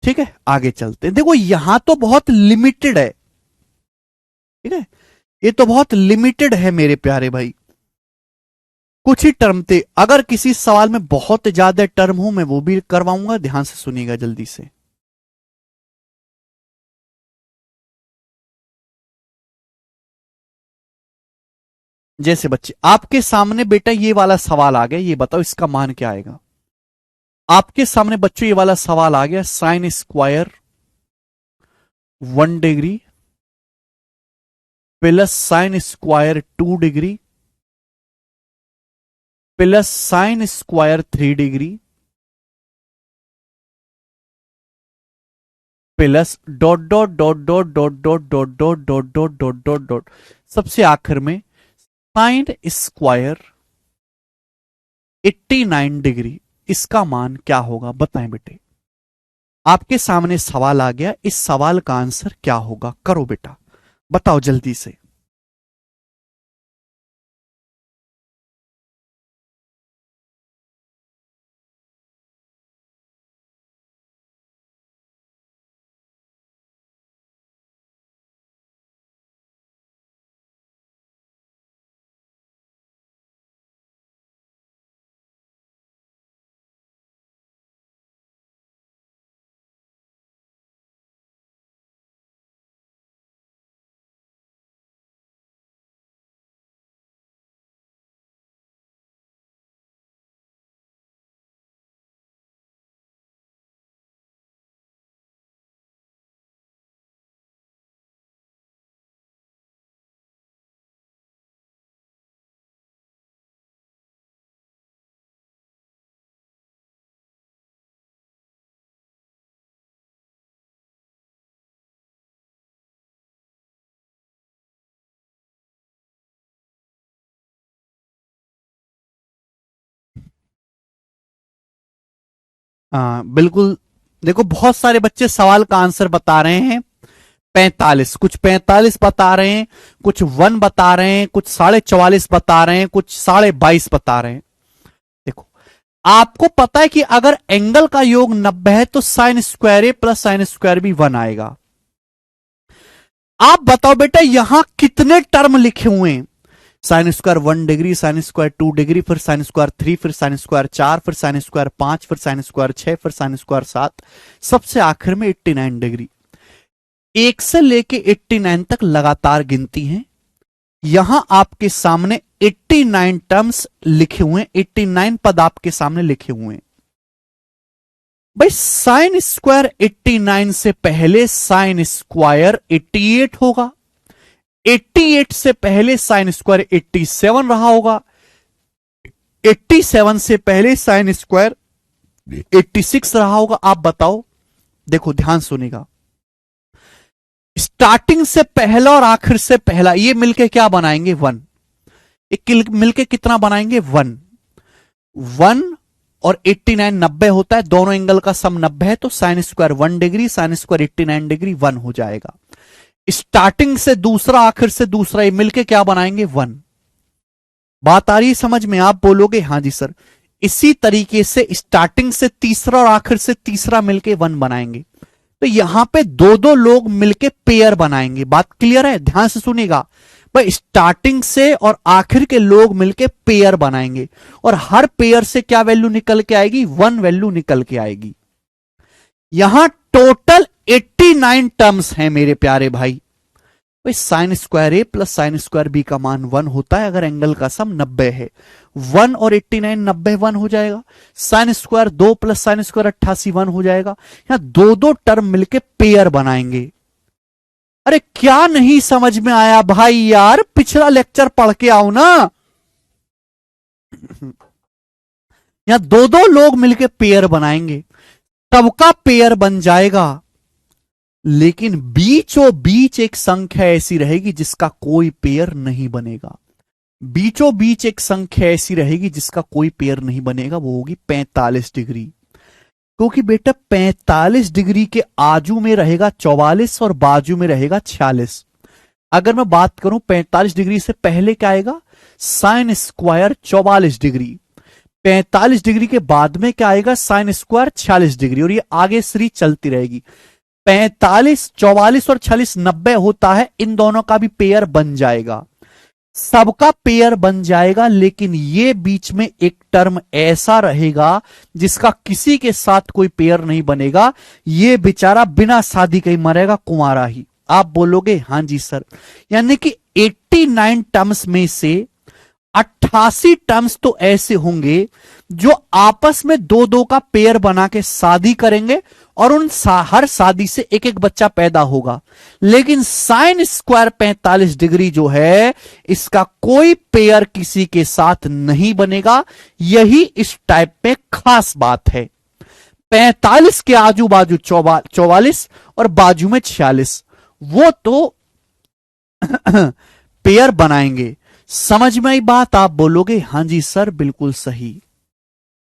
ठीक है, आगे चलते हैं। देखो यहां तो बहुत लिमिटेड है, ठीक है, ये तो बहुत लिमिटेड है मेरे प्यारे भाई। कुछ ही टर्म थे, अगर किसी सवाल में बहुत ज्यादा टर्म हो मैं वो भी करवाऊंगा, ध्यान से सुनिएगा जल्दी से। जैसे बच्चे आपके सामने बेटा ये वाला सवाल आ गया, ये बताओ इसका मान क्या आएगा। आपके सामने बच्चों ये वाला सवाल आ गया, sine square 1 degree plus sine square 2 degree plus sine square 3 degree plus dot dot dot dot dot dot dot dot dot dot dot dot dot सबसे आखिर में साइन स्क्वायर 89 डिग्री, इसका मान क्या होगा बताएं बेटे। आपके सामने सवाल आ गया, इस सवाल का आंसर क्या होगा, करो बेटा, बताओ जल्दी से। बिल्कुल। देखो बहुत सारे बच्चे सवाल का आंसर बता रहे हैं 45, कुछ 45 बता रहे हैं, कुछ 1 बता रहे हैं, कुछ 44.5 बता रहे हैं, कुछ 22.5 बता रहे हैं। देखो आपको पता है कि अगर एंगल का योग 90 है तो साइन स्क्वायर ए प्लस साइन स्क्वायर बी 1 आएगा। आप बताओ बेटा यहां कितने टर्म लिखे हुए हैं, sine square 1 degree, sine square 2 degree, फिर साइन स्क्वायर 3, फिर साइन स्क्वायर 4, फिर साइन स्क्वायर 5, फिर साइन स्क्वायर 6, फिर साइन स्क्वायर 7, सबसे आखिर में 89 डिग्री। 1 से लेके 89 तक लगातार गिनती हैं। यहां आपके सामने 89 टर्म्स लिखे हुए हैं, 89 पद आपके सामने लिखे हुए हैं। भाई साइन स्क्वायर 89 से पहले साइन स्क्वायर 88 होगा, 88 से पहले साइन स्क्वायर 87 रहा होगा, 87 से पहले साइन स्क्वायर 86 रहा होगा। आप बताओ, देखो ध्यान सुनेगा, स्टार्टिंग से पहला और आखिर से पहला ये मिलके क्या बनाएंगे 1, एक मिलके कितना बनाएंगे 1, 1 और 89 90 होता है, दोनों एंगल का सम 90 है, तो sine square 1 degree, sine square 89 degree 1 हो जाएगा। स्टार्टिंग से दूसरा आखिर से दूसरा ये मिलके क्या बनाएंगे 1। बात आ रही समझ में, आप बोलोगे हां जी सर। इसी तरीके से स्टार्टिंग से तीसरा और आखिर से तीसरा मिलके 1 बनाएंगे, तो यहां पे दो दो लोग मिलके पेयर बनाएंगे। बात क्लियर है, ध्यान से सुनिएगा भाई, स्टार्टिंग से और आखिर के लोग मिलके पेयर बनाएंगे और हर पेयर से क्या वैल्यू निकल के आएगी 1 वैल्यू निकल के आएगी। यहां टोटल 89 टर्म्स हैं मेरे प्यारे भाई। भाई साइन स्क्वायर ए प्लस साइन स्क्वायर बी का मान 1 होता है अगर एंगल का सम 90 है। 1 और 89 90 1 हो जाएगा। Sine square 2 plus sine square 88 1 हो जाएगा। यहां दो दो टर्म मिलके पेयर बनाएंगे। अरे क्या नहीं समझ में आया भाई यार, पिछला लेक्चर पढ़ के आओ ना। यहां दो दो लोग मिलके पेयर बनाएंगे, सबका पेयर बन जाएगा, लेकिन बीचों बीच एक संख्या ऐसी रहेगी जिसका कोई पेयर नहीं बनेगा। बीचों बीच एक संख्या ऐसी रहेगी जिसका कोई पेयर नहीं बनेगा, वो होगी 45 डिग्री। क्योंकि बेटा 45 डिग्री के आजू में रहेगा 44 और बाजू में रहेगा 46। अगर मैं बात करूं 45 डिग्री से पहले क्या आएगा, साइन स्क्वायर 44 डिग्री। 45 डिग्री के बाद में क्या आएगा, साइन स्क्वायर 46 डिग्री, और ये आगे सीरीज चलती रहेगी। 45 44 और 46 90 होता है, इन दोनों का भी पेयर बन जाएगा, सबका पेयर बन जाएगा, लेकिन ये बीच में एक टर्म ऐसा रहेगा जिसका किसी के साथ कोई पेयर नहीं बनेगा। ये बेचारा बिना शादी के ही मरेगा, कुंवारा ही। आप बोलोगे हां जी सर, यानी कि 89 टर्म्स में से 88 टर्म्स तो ऐसे होंगे जो आपस में दो दो का पेयर बना के शादी करेंगे और उन हर शादी से एक एक बच्चा पैदा होगा। लेकिन साइन स्क्वायर 45 डिग्री जो है, इसका कोई पेयर किसी के साथ नहीं बनेगा। यही इस टाइप में खास बात है। 45 के आजू बाजू 44 और बाजू में 46, वो तो पेयर बनाएंगे। समझ में आई बात? आप बोलोगे हां जी सर बिल्कुल सही।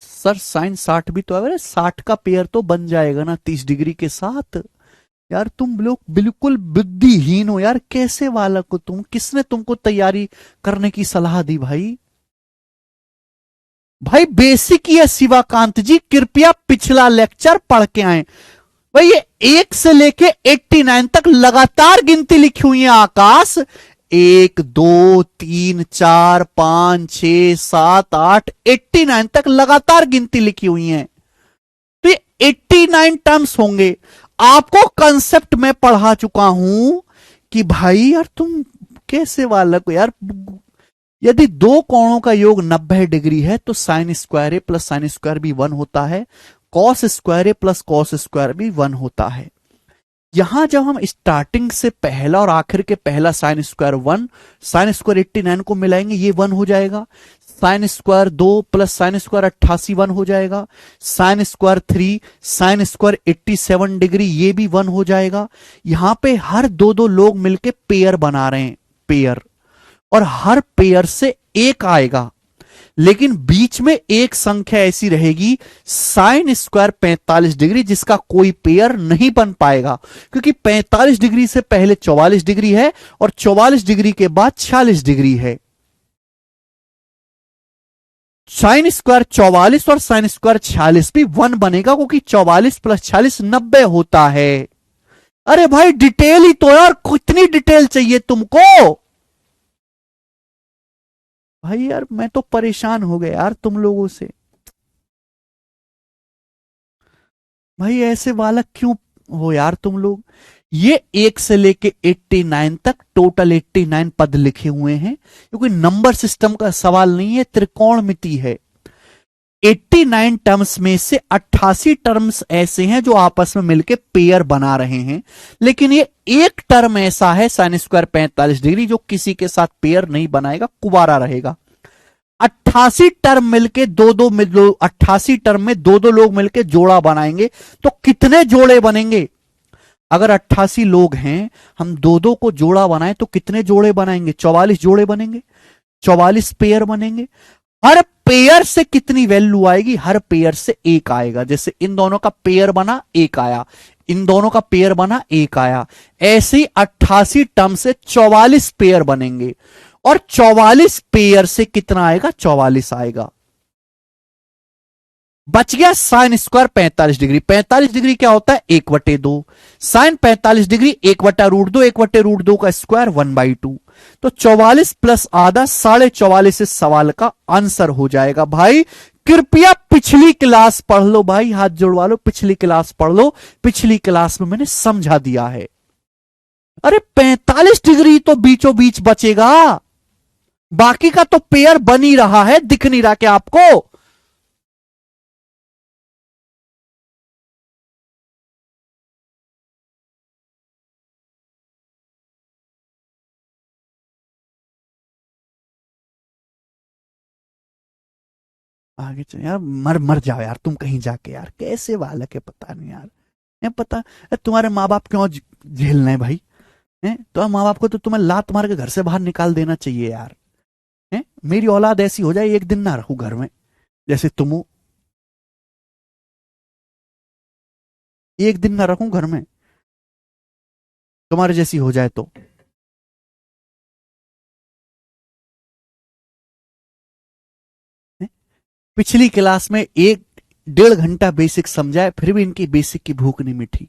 सर साइन 60 भी तो है, 60 का पेयर तो बन जाएगा ना 30 डिग्री के साथ। यार तुम लोग बिल्कुल बुद्धिहीन हो यार, कैसे बालक हो तुम, किसने तुमको तैयारी करने की सलाह दी भाई? भाई बेसिक ही है शिवाकांत जी, कृपया पिछला लेक्चर पढ़ के आए। भाई ये 1 से लेके 89 तक लगातार गिनती लिखी हुई है आकाश। 1 2 3 4 5 6 7 8 89 तक लगातार गिनती लिखी हुई है। तो ये 89 टर्म्स होंगे। आपको कंसेप्ट में पढ़ा चुका हूं कि भाई यार तुम कैसे बालक हो यार। यदि दो कोणों का योग 90 डिग्री है तो साइन स्क्वायर ए प्लस साइन स्क्वायर बी 1 होता है, कॉस स्क्वायर ए प्लस कॉस स्क्वायर बी 1 होता है। यहां जब हम स्टार्टिंग से पहला और आखिर के पहला साइन स्क्वायर 1 साइन स्क्वायर 89 को मिलाएंगे, ये 1 हो जाएगा। Sine square 2 plus sine square 88 1 हो जाएगा। Sine square 3 sine square 87 degree, ये भी 1 हो जाएगा। यहां पे हर दो दो लोग मिलके पेयर बना रहे हैं, पेयर, और हर पेयर से एक आएगा। लेकिन बीच में एक संख्या ऐसी रहेगी साइन स्क्वायर 45 डिग्री, जिसका कोई पेयर नहीं बन पाएगा, क्योंकि 45 डिग्री से पहले 44 डिग्री है और 44 डिग्री के बाद 46 डिग्री है। साइन स्क्वायर 44 और साइन स्क्वायर 46 भी 1 बनेगा, क्योंकि 44 प्लस 46 90 होता है। अरे भाई डिटेल ही तो यार, कितनी डिटेल चाहिए तुमको? भाई यार मैं तो परेशान हो गया यार तुम लोगों से। भाई ऐसे बालक क्यों हो यार तुम लोग? ये 1 से लेके 89 तक टोटल 89 पद लिखे हुए हैं, क्योंकि नंबर सिस्टम का सवाल नहीं है, त्रिकोणमिति है। 89 टर्म्स में से 88 टर्म्स ऐसे हैं जो आपस में मिलके पेयर बना रहे हैं, लेकिन ये एक टर्म ऐसा है साइन स्क्वायर 45 डिग्री जो किसी के साथ पेयर नहीं बनाएगा, कुवारा रहेगा। 88 टर्म मिलके दो दो 88 टर्म में दो दो लोग मिलके जोड़ा बनाएंगे, तो कितने जोड़े बनेंगे? अगर 88 लोग हैं, हम दो दो को जोड़ा बनाए तो कितने जोड़े बनाएंगे? 44 जोड़े बनेंगे, 44 पेयर बनेंगे। हर पेयर से कितनी वैल्यू आएगी? हर पेयर से एक आएगा। जैसे इन दोनों का पेयर बना, एक आया, इन दोनों का पेयर बना, एक आया। ऐसे ही 88 टर्म से 44 पेयर बनेंगे, और 44 पेयर से कितना आएगा? 44 आएगा। बच गया साइन स्क्वायर 45 डिग्री। 45 डिग्री क्या होता है? 1/2। साइन 45 डिग्री 1/√2, 1/√2 का स्क्वायर 1/2। तो 44 प्लस आधा 44.5 इस सवाल का आंसर हो जाएगा। भाई कृपया पिछली क्लास पढ़ लो, भाई हाथ जोड़वा लो, पिछली क्लास पढ़ लो, पिछली क्लास में मैंने समझा दिया है। अरे 45 डिग्री तो बीचों बीच बचेगा, बाकी का तो पेयर बन ही रहा है, दिख नहीं रहा क्या आपको? आगे चल यार, मर मर जाओ यार तुम कहीं जाके यार, कैसे बालक है पता नहीं यार। पता तुम्हारे माँ बाप क्यों झेलना है भाई? हैं तो माँ बाप को तो तुम्हें लात मार के घर से बाहर निकाल देना चाहिए यार। हैं मेरी औलाद ऐसी हो जाए, एक दिन ना रहूं घर में जैसे तुम हो, एक दिन ना रहूं घर में तुम्हारे जैसी हो जाए तो। हैं? पिछली क्लास में 1-1.5 घंटा बेसिक समझाए, फिर भी इनकी बेसिक की भूख नहीं मिठी।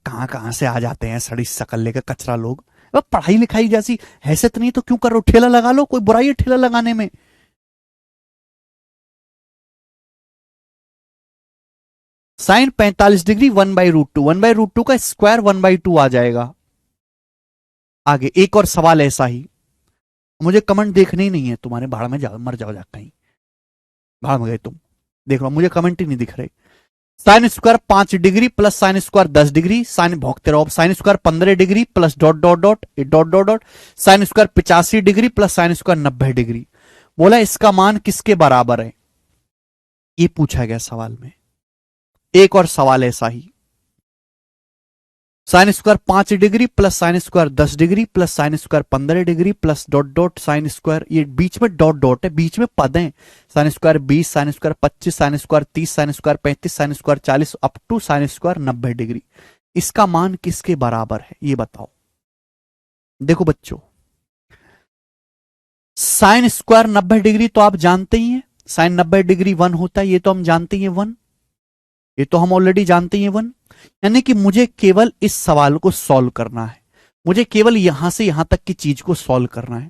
कहां कहां से आ जाते हैं सड़ी शकल लेकर कचरा लोग। पढ़ाई लिखाई जैसी हैसियत नहीं तो क्यों कर रहे हो? ठेला लगा लो, कोई बुराई है ठेला लगाने में? साइन 45 डिग्री 1/√2, 1/√2 का स्क्वायर 1/2 आ जाएगा। आगे एक और सवाल ऐसा ही, मुझे कमेंट देखने ही नहीं है तुम्हारे, भाड़ में जाओ, मर जाओ जा कहीं, भाड़ में गए तुम। देख लो मुझे कमेंट ही नहीं दिख रहे। Sine square 5 degree plus sine square 10 degree, sine भोगते रहो। Sine square 15 degree plus dot dot dot dot dot dot, sine square 85 degree plus sine square 90 degree. बोला इसका मान किसके बराबर है? ये पूछा गया सवाल में। एक और सवाल ऐसा ही, sine square 5 degree plus sine square 10 degree plus sine square 15 degree plus dot dot sine square, ये बीच में डॉट डॉट है, बीच में पद हैं, sine square 20, sine square 25, sine square 30, sine square 35, sine square 40 up to sine square 90 degree. इसका मान किसके बराबर है ये बताओ। देखो बच्चों, साइन स्क्वायर 90 डिग्री तो आप जानते ही हैं, साइन 90 डिग्री 1 होता है, ये तो हम जानते ही हैं 1, ये तो हम ऑलरेडी जानते हैं 1। यानी कि मुझे केवल इस सवाल को सॉल्व करना है, मुझे केवल यहां से यहां तक की चीज को सॉल्व करना है।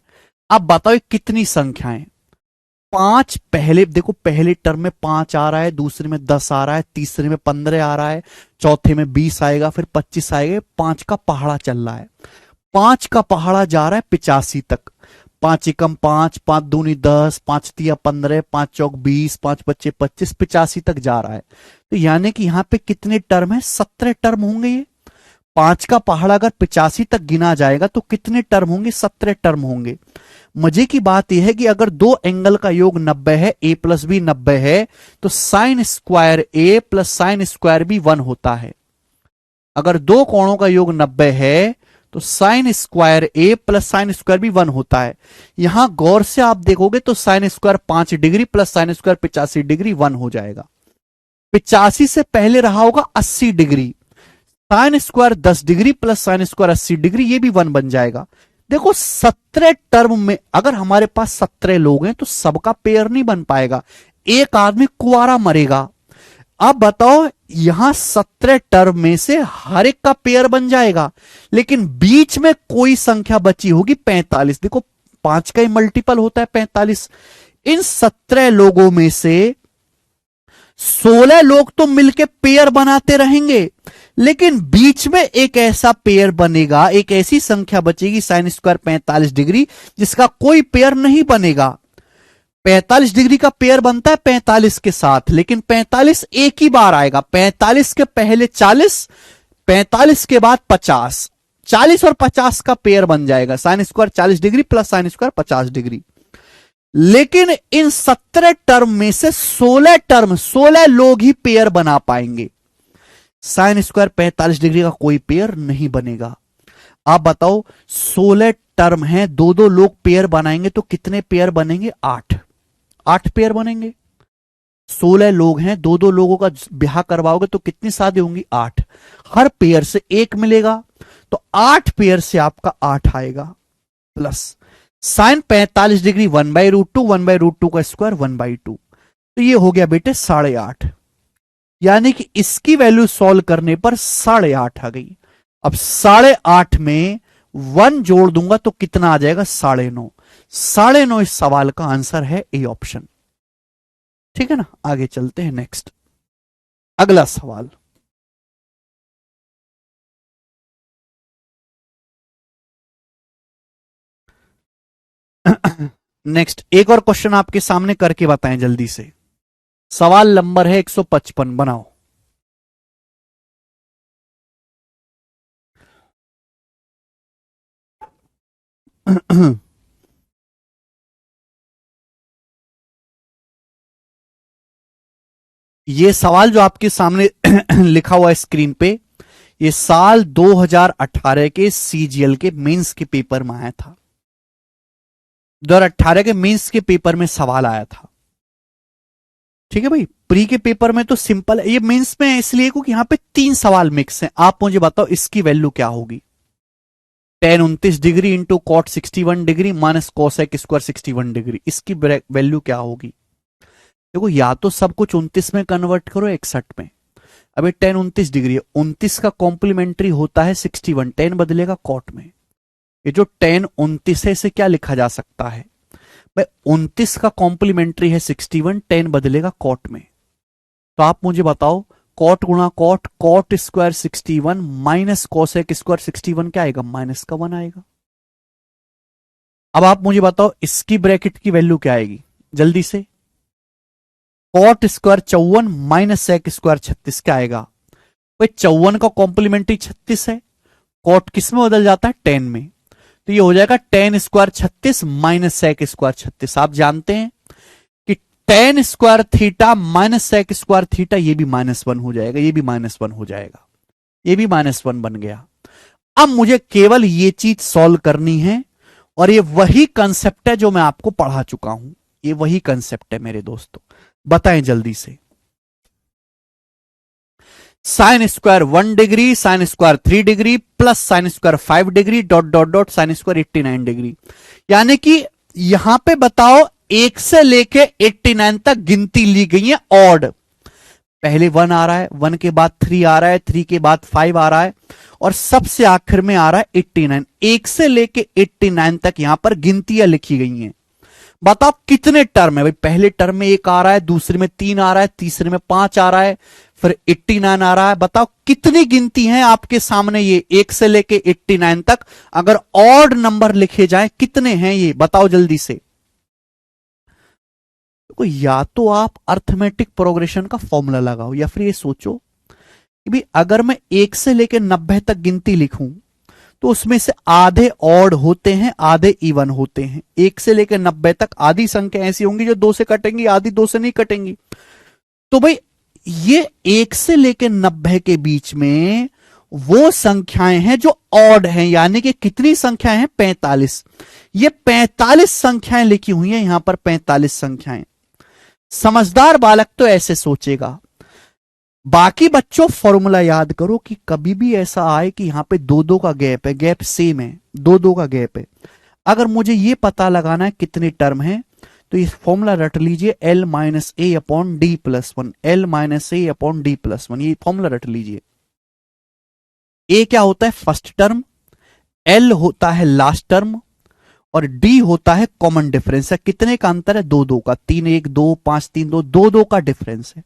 अब बताओ कितनी संख्याएं, 5 पहले देखो, पहले टर्म में 5 आ रहा है, दूसरे में 10 आ रहा है, तीसरे में 15 आ रहा है, चौथे में 20 आएगा, फिर 25 आएगा, 5 का पहाड़ा चल रहा है, 5 का पहाड़ा जा रहा है 85 तक। 5 एकम 5, 5 दूनी 10, 5 तिया 15, 5 चौक 20, 5 बच्चे 25, 85 तक जा रहा है। तो यानी कि यहां पे कितने टर्म है, 17 टर्म होंगे। ये 5 का पहाड़ा अगर 85 तक गिना जाएगा तो कितने टर्म होंगे, 17 टर्म होंगे। मजे की बात यह है कि अगर दो एंगल का योग 90 है, a प्लस बी 90 है, तो sine square a plus sine square B 1 होता है। अगर दो कोणों का योग 90 है तो साइन स्क्वायर ए प्लस साइन स्क्वायर भी 1 होता है। यहां गौर से आप देखोगे तो sine square 5 degree plus sine square 85 degree 1 हो जाएगा। 85 से पहले रहा होगा 80 degree, sign square 10 degree plus sine square 80 degree, ये भी 1 बन जाएगा। देखो 17 टर्म में अगर हमारे पास 17 लोग हैं तो सबका पेयर नहीं बन पाएगा, एक आदमी कुंवारा मरेगा। अब बताओ यहां 17 टर्म में से हर एक का पेयर बन जाएगा, लेकिन बीच में कोई संख्या बची होगी 45। देखो 5 का ही मल्टीपल होता है 45। इन 17 लोगों में से 16 लोग तो मिलके पेयर बनाते रहेंगे, लेकिन बीच में एक ऐसा पेयर बनेगा, एक ऐसी संख्या बचेगी साइन स्क्वायर 45 डिग्री जिसका कोई पेयर नहीं बनेगा। 45 डिग्री का पेयर बनता है 45 के साथ, लेकिन 45 एक ही बार आएगा। 45 के पहले 40, 45 के बाद 50, 40 और 50 का पेयर बन जाएगा, sign square 40 degree plus sine square 50 degree. लेकिन इन 17 टर्म में से 16 टर्म 16 लोग ही पेयर बना पाएंगे, साइन स्क्वायर 45 डिग्री का कोई पेयर नहीं बनेगा। आप बताओ 16 टर्म है, दो दो लोग पेयर बनाएंगे तो कितने पेयर बनेंगे, 8 पेयर बनेंगे। 16 लोग हैं, दो दो लोगों का ब्याह करवाओगे तो कितनी शादी होंगी, 8। हर पेयर से एक मिलेगा तो 8 पेयर से आपका 8 आएगा, प्लस साइन 45 डिग्री 1/√2, 1/√2 का स्क्वायर 1/2, तो ये हो गया बेटे 8.5। यानी कि इसकी वैल्यू सॉल्व करने पर 8.5 आ गई। अब 8.5 में 1 जोड़ दूंगा तो कितना आ जाएगा, 9.5। 9.5 इस सवाल का आंसर है ए ऑप्शन। ठीक है ना, आगे चलते हैं नेक्स्ट, अगला सवाल। नेक्स्ट एक और क्वेश्चन आपके सामने करके बताएं जल्दी से। सवाल नंबर है 155, बनाओ। ये सवाल जो आपके सामने लिखा हुआ है स्क्रीन पे, ये साल 2018 के सीजीएल के मेंस के पेपर में आया था। 2018 के मेंस के पेपर में सवाल आया था। ठीक है भाई, प्री के पेपर में तो सिंपल है, ये मेंस में इसलिए क्योंकि यहां पे 3 सवाल मिक्स हैं। आप मुझे बताओ इसकी वैल्यू क्या होगी। tan 29 degree into cot 61 degree minus cosec square 61 degree, इसकी वैल्यू क्या होगी। देखो या तो सब कुछ 29 में कन्वर्ट करो 61 में। अभी tan 29 डिग्री है, 29 का कॉम्प्लीमेंट्री होता है 61, tan बदलेगा कॉट में। ये जो tan 29 है इसे क्या लिखा जा सकता है भाई, 29 का कॉम्प्लीमेंट्री है 61, tan बदलेगा कॉट में। तो आप मुझे बताओ कॉट गुणा cot, cot square 61 minus cosec square 61 क्या आएगा, माइनस का 1 आएगा। अब आप मुझे बताओ इसकी ब्रैकेट की वैल्यू क्या आएगी जल्दी से। Cot square 54 minus sec square 36 क्या आएगा भाई, 54 का कॉम्प्लीमेंट्री 36 है, कॉट किस में बदल जाता है, tan में। तो ये हो जाएगा tan square 36 minus sec square 36। आप जानते हैं कि tan square theta minus sec square theta, ये भी -1 हो जाएगा, ये भी -1 हो जाएगा। ये भी -1 बन गया। अब मुझे केवल ये चीज सॉल्व करनी है, और ये वही कंसेप्ट है जो मैं आपको पढ़ा चुका हूं। ये वही कंसेप्ट है मेरे दोस्तों, बताएं जल्दी से। Sine square 1 degree, sine square 3 degree, plus sine square 5 degree, dot dot dot sine square 89 degree. यानी कि यहां पे बताओ 1 से लेके 89 तक गिनती ली गई है ऑड। पहले 1 आ रहा है, 1 के बाद 3 आ रहा है, 3 के बाद 5 आ रहा है, और सबसे आखिर में आ रहा है 89। 1 से लेके 89 तक यहां पर गिनतियां लिखी गई हैं। बताओ कितने टर्म है भाई। पहले टर्म में 1 आ रहा है, दूसरे में 3 आ रहा है, तीसरे में 5 आ रहा है, फिर 89 आ रहा है। बताओ कितनी गिनती है आपके सामने ये 1 से लेके 89 तक। अगर ऑड नंबर लिखे जाए कितने हैं ये बताओ जल्दी से। तो या तो आप अर्थमेटिक प्रोग्रेशन का फॉर्मूला लगाओ, या फिर ये सोचो कि भी अगर मैं 1 से लेके 90 तक गिनती लिखूं तो उसमें से आधे ऑड होते हैं, आधे इवन होते हैं। 1 से लेकर 90 तक आधी संख्या ऐसी होंगी जो 2 से कटेंगी, आधी 2 से नहीं कटेंगी। तो भाई ये 1 से लेकर 90 के बीच में वो संख्याएं हैं जो ऑड हैं, यानी कि कितनी संख्याएं हैं 45। ये 45 संख्याएं लिखी हुई हैं यहां पर, 45 संख्याएं। समझदार बालक तो ऐसे सोचेगा। बाकी बच्चों फॉर्मूला याद करो कि कभी भी ऐसा आए कि यहां पे 2-2 का गैप है, गैप सेम है, 2-2 का गैप है। अगर मुझे ये पता लगाना है कितने टर्म है, तो इस फॉर्मूला रट लीजिए, L minus a upon d plus 1, L minus a upon d plus 1, ये फॉर्मूला रट लीजिए। ए क्या होता है फर्स्ट टर्म, L होता है लास्ट टर्म, और D होता है कॉमन डिफरेंस है। कितने का अंतर है 2-2 का, 3-1 2 5-3 2, 2-2 का डिफरेंस है,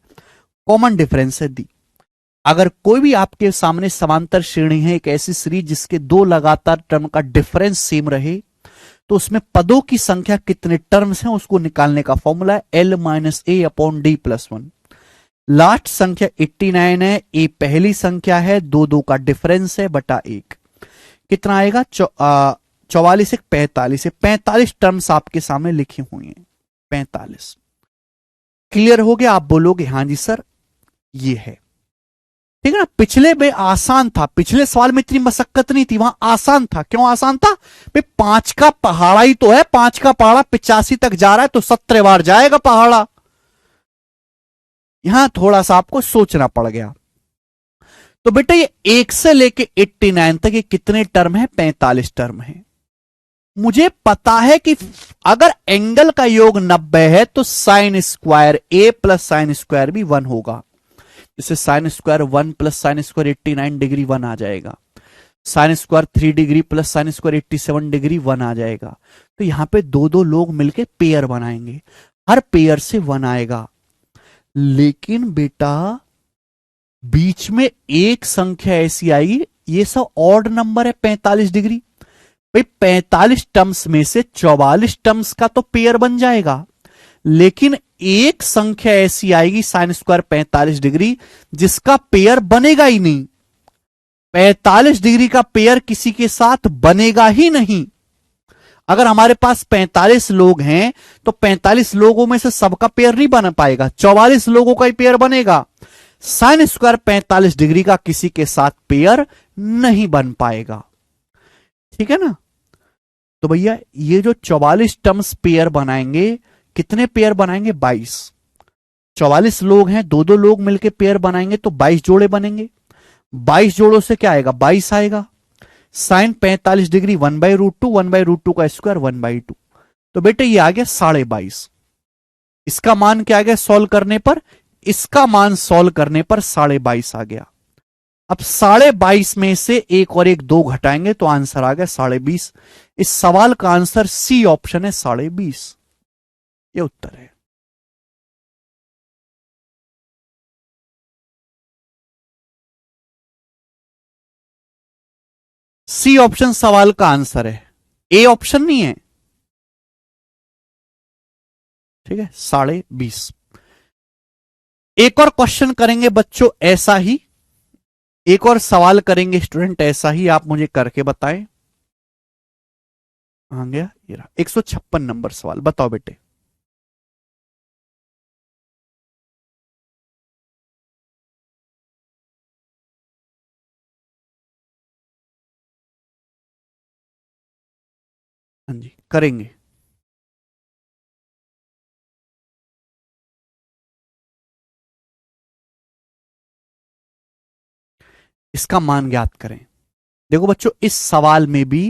कॉमन डिफरेंस है दी। अगर कोई भी आपके सामने समांतर श्रेणी है, एक ऐसी सीरीज जिसके 2 लगातार टर्म का डिफरेंस सेम रहे, तो उसमें पदों की संख्या कितने टर्म्स हैं उसको निकालने का फॉर्मूला है L minus a upon d plus 1। Last संख्या 89 है, ए पहली संख्या है, 2-2 का डिफरेंस है बटा 1। कितना आएगा 44 एक 45 है। 45 टर्म्स आपके सामने लिखी हुई हैं, 45। क्लियर हो गया? आप बोलोगे हाँ जी सर ये है, ठीक है ना। पिछले में आसान था, पिछले सवाल में इतनी मशक्कत नहीं थी, वहां आसान था। क्यों आसान था भाई? 5 का पहाड़ा ही तो है, 5 का पहाड़ा 85 तक जा रहा है तो 17 बार जाएगा पहाड़ा। यहां थोड़ा सा आपको सोचना पड़ गया। तो बेटा ये 1 से लेके 89 तक ये कितने टर्म है? 45 टर्म है। मुझे पता है कि अगर एंगल का योग 90 है तो साइन स्क्वायर ए प्लस साइन स्क्वायर भी 1 होगा। जैसे sine square 1 plus sine square 89 degree 1 आ जाएगा। Sine square 3 degree plus sine square 87 degree 1 आ जाएगा। तो यहां पे 2-2 लोग मिलके पेयर बनाएंगे, हर पेयर से 1 आएगा। लेकिन बेटा बीच में एक संख्या ऐसी आएगी, ये सब ऑड नंबर है 45 डिग्री। भाई 45 टर्म्स में से 44 टर्म्स का तो पेयर बन जाएगा, लेकिन एक संख्या ऐसी आएगी साइन स्क्वायर 45 डिग्री जिसका पेयर बनेगा ही नहीं। 45 डिग्री का पेयर किसी के साथ बनेगा ही नहीं। अगर हमारे पास 45 लोग हैं तो 45 लोगों में से सबका पेयर नहीं बन पाएगा, 44 लोगों का ही पेयर बनेगा। साइन स्क्वायर 45 डिग्री का किसी के साथ पेयर नहीं बन पाएगा, ठीक है ना। तो भैया ये जो 44 टर्म्स पेयर बनाएंगे, कितने पेयर बनाएंगे? 22। 44 लोग हैं, 2-2 लोग मिलकर पेयर बनाएंगे तो 22 जोड़े बनेंगे। 22 जोड़ों से क्या आएगा? 22 आएगा। साइन 45 डिग्री 1/√2, 1/√2 का स्क्वायर 1/2। तो बेटे ये आ गया 22.5। इसका मान क्या आ गया सॉल्व करने पर? इसका मान सॉल्व करने पर 22.5 आ गया। अब 22.5 में से एक और एक 2 घटाएंगे तो आंसर आ गया 20.5। इस सवाल का आंसर सी ऑप्शन है 20.5, ये उत्तर है। सी ऑप्शन सवाल का आंसर है, ए ऑप्शन नहीं है, ठीक है। 20.5। एक और क्वेश्चन करेंगे बच्चों ऐसा ही, एक और सवाल करेंगे स्टूडेंट ऐसा ही, आप मुझे करके बताएं। आ गया ये रहा 156 नंबर सवाल, बताओ बेटे। हाँ जी करेंगे। इसका मान ज्ञात करें। देखो बच्चों इस सवाल में भी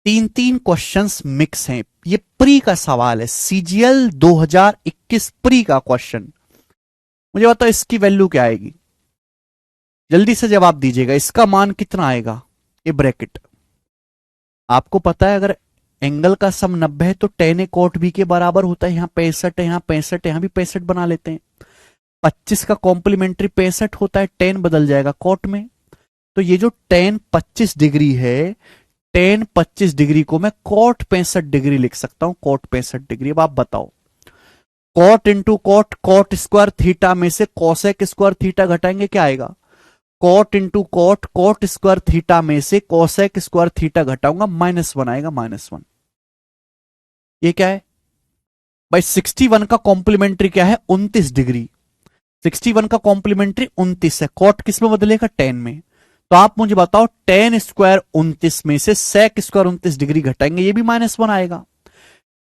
तीन तीन क्वेश्चंस मिक्स हैं। ये प्री का सवाल है, सीजीएल 2021 प्री का क्वेश्चन। मुझे बताओ इसकी वैल्यू क्या आएगी, जल्दी से जवाब दीजिएगा। इसका मान कितना आएगा, ये ब्रैकेट आपको पता है। अगर एंगल का सम 90 है तो टेन ए कॉट बी के बराबर होता है। यहां 65 है, यहां 65 है, यहां भी 65 बना लेते हैं। 25 का कॉम्प्लीमेंट्री 65 होता है, टेन बदल जाएगा कॉट में। तो ये जो टेन 25 डिग्री है, टेन 25 डिग्री को मैं कॉट 65 डिग्री लिख सकता हूं। Cot 65 degree. अब आप बताओ, cot into cot, cot square theta में से कॉसेक स्क्वायर थीटा घटाएंगे क्या आएगा, cot into cot, cot square theta में से कॉसेक स्क्वायर थीटा घटाऊंगा, -1 आएगा, -1। ये क्या है भाई, 61 का कॉम्प्लीमेंट्री क्या है, 29 डिग्री। 61 का कॉम्प्लीमेंट्री 29 है, कॉट किस में बदलेगा, टेन में। तो आप मुझे बताओ टेन स्क्वायर 29 में से सेक स्क्वायर 29 डिग्री घटाएंगे, ये भी -1 आएगा।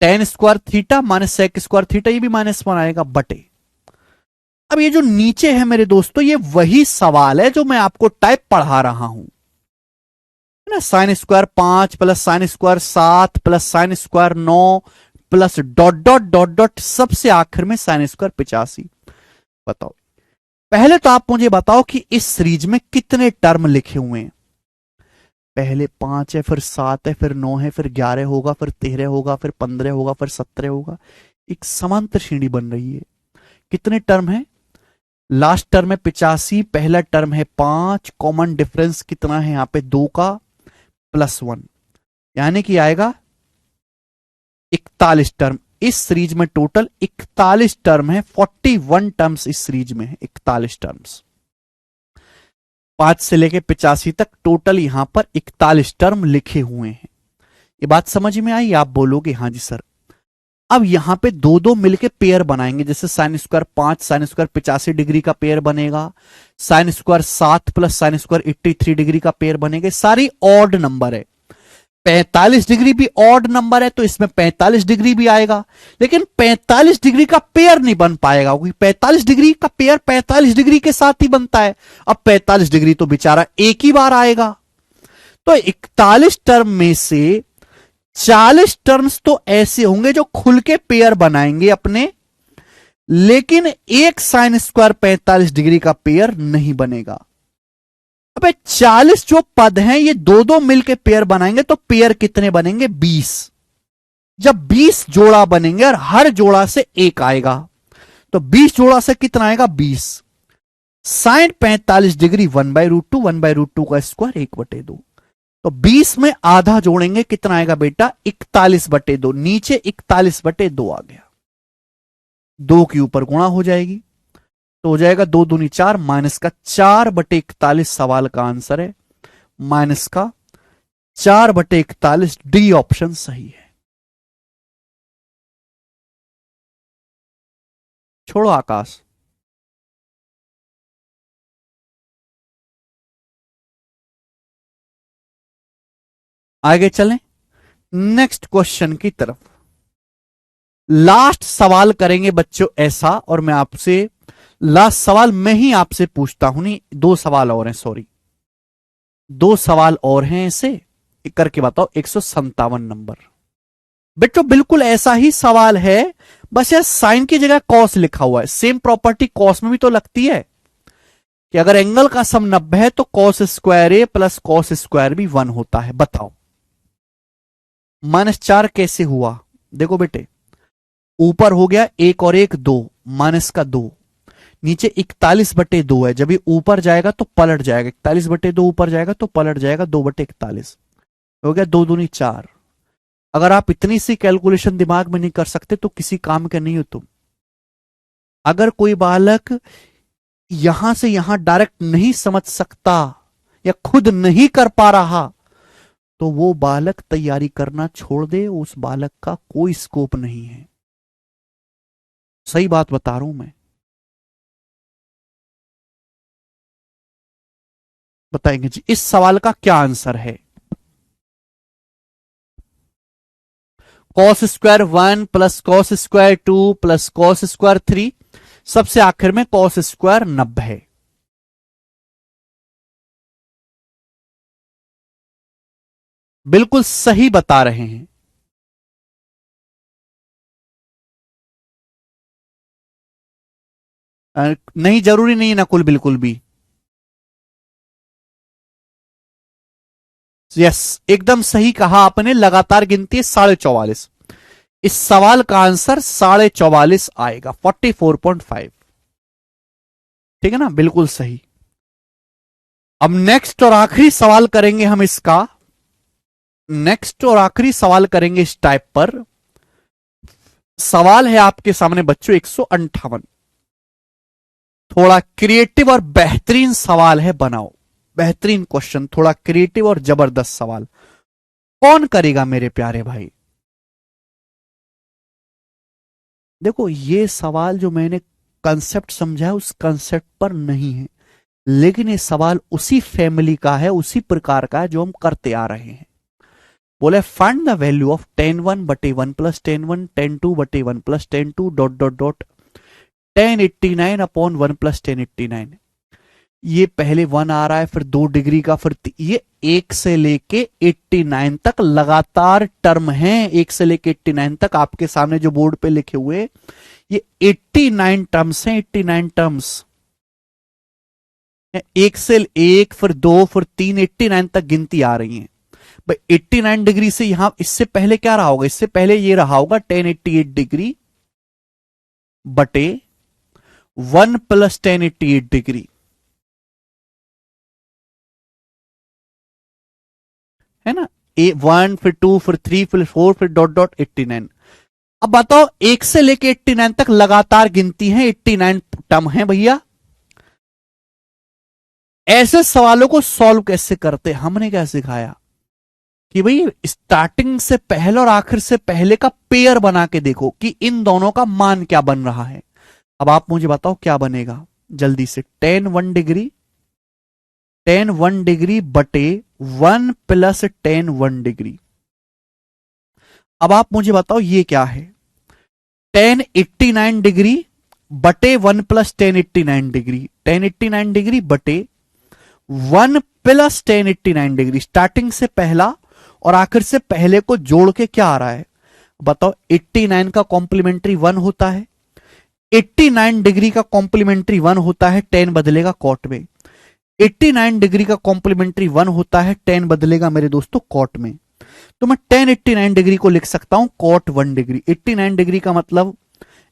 Tan square theta minus sec square theta, ये भी -1 आएगा बटे। अब ये जो नीचे है मेरे दोस्तों, ये वही सवाल है जो मैं आपको टाइप पढ़ा रहा हूं, है ना। Sign square 5 plus sine square 7 plus sine square 9 plus dot dot dot dot सबसे आखिर में साइन स्क्वायर 85। बताओ, पहले तो आप मुझे बताओ कि इस सीरीज में कितने टर्म लिखे हुए हैं। पहले 5 है, फिर 7 है, फिर 9 है, फिर 11 होगा, फिर 13 होगा, फिर 15 होगा, फिर 17 होगा। एक समांतर श्रेणी बन रही है। कितने टर्म है, लास्ट टर्म है 85, पहला टर्म है 5, कॉमन डिफरेंस कितना है यहां पे 2 का +1, यानी कि आएगा 41 टर्म। इस सीरीज में टोटल 41 टर्म है, 41 टर्म्स इस सीरीज में है, 41 टर्म्स। 5 से लेके 85 तक टोटल यहां पर 41 टर्म लिखे हुए हैं। ये बात समझ में आई, आप बोलोगे हाँ जी सर। अब यहां पे दो दो मिलके पेयर बनाएंगे, जैसे sign square 5 sign square 85 degree का पेयर बनेगा, sine square 7 plus sine square 83 degree का पेयर बनेगा। सारी ऑड नंबर है, 45 डिग्री भी ऑड नंबर है तो इसमें 45 डिग्री भी आएगा, लेकिन 45 डिग्री का पेयर नहीं बन पाएगा, क्योंकि 45 डिग्री का पेयर 45 डिग्री के साथ ही बनता है। अब 45 डिग्री तो बेचारा एक ही बार आएगा। तो 41 टर्म में से 40 टर्म्स तो ऐसे होंगे जो खुल के पेयर बनाएंगे अपने, लेकिन एक साइन स्क्वायर 45 डिग्री का पेयर नहीं बनेगा। अबे 40 जो पद हैं ये दो दो मिलके पेयर बनाएंगे तो पेयर कितने बनेंगे, 20। जब 20 जोड़ा बनेंगे और हर जोड़ा से एक आएगा, तो 20 जोड़ा से कितना आएगा, 20। साइन 45 डिग्री 1/√2, 1/√2 का स्क्वायर 1/2। तो 20 में आधा जोड़ेंगे कितना आएगा बेटा, 41/2। नीचे 41/2 आ गया, 2 के ऊपर गुणा हो जाएगी तो हो जाएगा 2 दूनी 4, माइनस का 4/41 सवाल का आंसर है। माइनस का 4/41, डी ऑप्शन सही है। छोड़ो आकाश। आगे चलें नेक्स्ट क्वेश्चन की तरफ। लास्ट सवाल करेंगे बच्चों ऐसा, और मैं आपसे लास्ट सवाल मैं ही आपसे पूछता हूं, नहीं 2 सवाल और हैं, सॉरी 2 सवाल और हैं ऐसे करके बताओ। 157 नंबर बच्चों, बिल्कुल ऐसा ही सवाल है, बस यार साइन की जगह कॉस लिखा हुआ है। सेम प्रॉपर्टी कॉस में भी तो लगती है कि अगर एंगल का सम 90 है तो कॉस स्क्वायर ए प्लस कॉस स्क्वायर भी 1 होता है। बताओ -4 कैसे हुआ, देखो बेटे ऊपर हो गया 1 और 1 2, -2, नीचे 41/2 है, जब ये ऊपर जाएगा तो पलट जाएगा, 41/2 ऊपर जाएगा तो पलट जाएगा, 2/41 हो गया, 2 दूनी 4। अगर आप इतनी सी कैलकुलेशन दिमाग में नहीं कर सकते तो किसी काम के नहीं हो तुम। अगर कोई बालक यहां से यहां डायरेक्ट नहीं समझ सकता या खुद नहीं कर पा रहा तो वो बालक तैयारी करना छोड़ दे, उस बालक का कोई स्कोप नहीं है। सही बात बता रहा हूं मैं। बताएंगे जी इस सवाल का क्या आंसर है। Cos square 1 plus cos square 2 plus cos square 3, सबसे आखिर में कॉस स्क्वायर 90। बिल्कुल सही बता रहे हैं। नहीं, जरूरी नहीं नकुल, बिल्कुल भी। यस, एकदम सही कहा आपने, लगातार गिनती है 44.5। इस सवाल का आंसर 44.5 आएगा, 44.5। ठीक है ना, बिल्कुल सही। अब नेक्स्ट और आखिरी सवाल करेंगे हम इसका। नेक्स्ट और आखिरी सवाल करेंगे इस टाइप पर। सवाल है आपके सामने बच्चों 158। थोड़ा क्रिएटिव और बेहतरीन सवाल है, बनाओ। बेहतरीन क्वेश्चन, थोड़ा क्रिएटिव और जबरदस्त सवाल। कौन करेगा मेरे प्यारे भाई? देखो, ये सवाल जो मैंने कंसेप्ट समझा है उस कंसेप्ट पर नहीं है, लेकिन ये सवाल उसी फैमिली का है, उसी प्रकार का है जो हम करते आ रहे हैं। बोले find the value of tan 1 बटे 1 प्लस tan 1 tan 2 बटे 1 plus tan 2 dot dot dot tan 89 upon 1 plus tan 89। ये पहले 1 आ रहा है, फिर 2 डिग्री का, फिर ये 1 से लेके 89 तक लगातार टर्म है। 1 से लेके 89 तक आपके सामने जो बोर्ड पे लिखे हुए ये 89 टर्म्स हैं, 89 टर्म्स। 1 से 1, फिर 2, फिर 3, 89 तक गिनती आ रही है भाई। 89 डिग्री से यहां इससे पहले क्या रहा होगा? इससे पहले ये रहा होगा tan 88 डिग्री बटे 1 प्लस tan 88 डिग्री, है ना। 1, फिर 2, फिर 3, फिर 4, फिर डॉट डॉट 89। अब बताओ, 1 से लेके 89 तक लगातार गिनती है, 89 टर्म है भैया। ऐसे सवालों को सॉल्व कैसे करते? हमने क्या सिखाया कि भाई स्टार्टिंग से पहले और आखिर से पहले का पेयर बना के देखो कि इन दोनों का मान क्या बन रहा है। अब आप मुझे बताओ क्या बनेगा जल्दी से। tan 1 डिग्री बटे 1 प्लस tan 1 डिग्री। अब आप मुझे बताओ ये क्या है? tan 89 डिग्री बटे 1 plus tan 89 degree. tan 89 degree बटे 1 प्लस tan 89 डिग्री। स्टार्टिंग से पहला और आखिर से पहले को जोड़ के क्या आ रहा है बताओ? 89 का कॉम्प्लीमेंट्री 1 होता है, 89 डिग्री का कॉम्प्लीमेंट्री 1 होता है, tan बदलेगा कॉट में। 89 डिग्री का कॉम्प्लीमेंट्री 1 होता है, tan बदलेगा मेरे दोस्तों कॉट में। तो मैं tan 89 डिग्री को लिख सकता हूं cot 1 डिग्री। 89 डिग्री का मतलब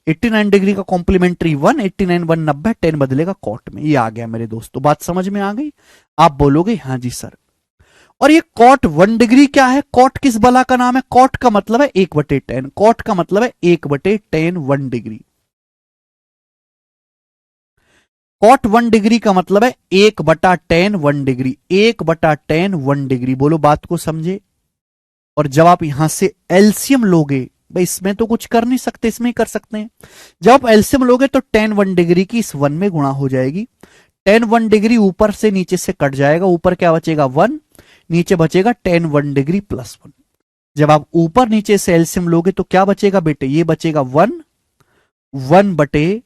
89 डिग्री का कॉम्प्लीमेंट्री 1, 89 1 90, tan बदलेगा कॉट में। ये आ गया मेरे दोस्तों, बात समझ में आ गई? आप बोलोगे हाँ जी सर। और ये cot 1 डिग्री क्या है? cot किस बला का नाम है? cot का मतलब है 1/tan, cot का मतलब है 1/tan 1 डिग्री। cot 1 डिग्री का मतलब है 1/tan 1 डिग्री, 1/tan 1 डिग्री। बोलो बात को समझे? और जब आप यहां से एलसीएम लोगे, भाई इसमें तो कुछ कर नहीं सकते, इसमें ही कर सकते हैं। जब आप एलसीएम लोगे तो tan 1 डिग्री की इस 1 में गुणा हो जाएगी। tan 1 डिग्री ऊपर से नीचे से कट जाएगा, ऊपर क्या बचेगा 1, नीचे बचेगा tan 1 डिग्री प्लस 1। जब आप ऊपर नीचे से एलसीएम लोगे तो क्या बचेगा बेटे? ये बचेगा 1 बटे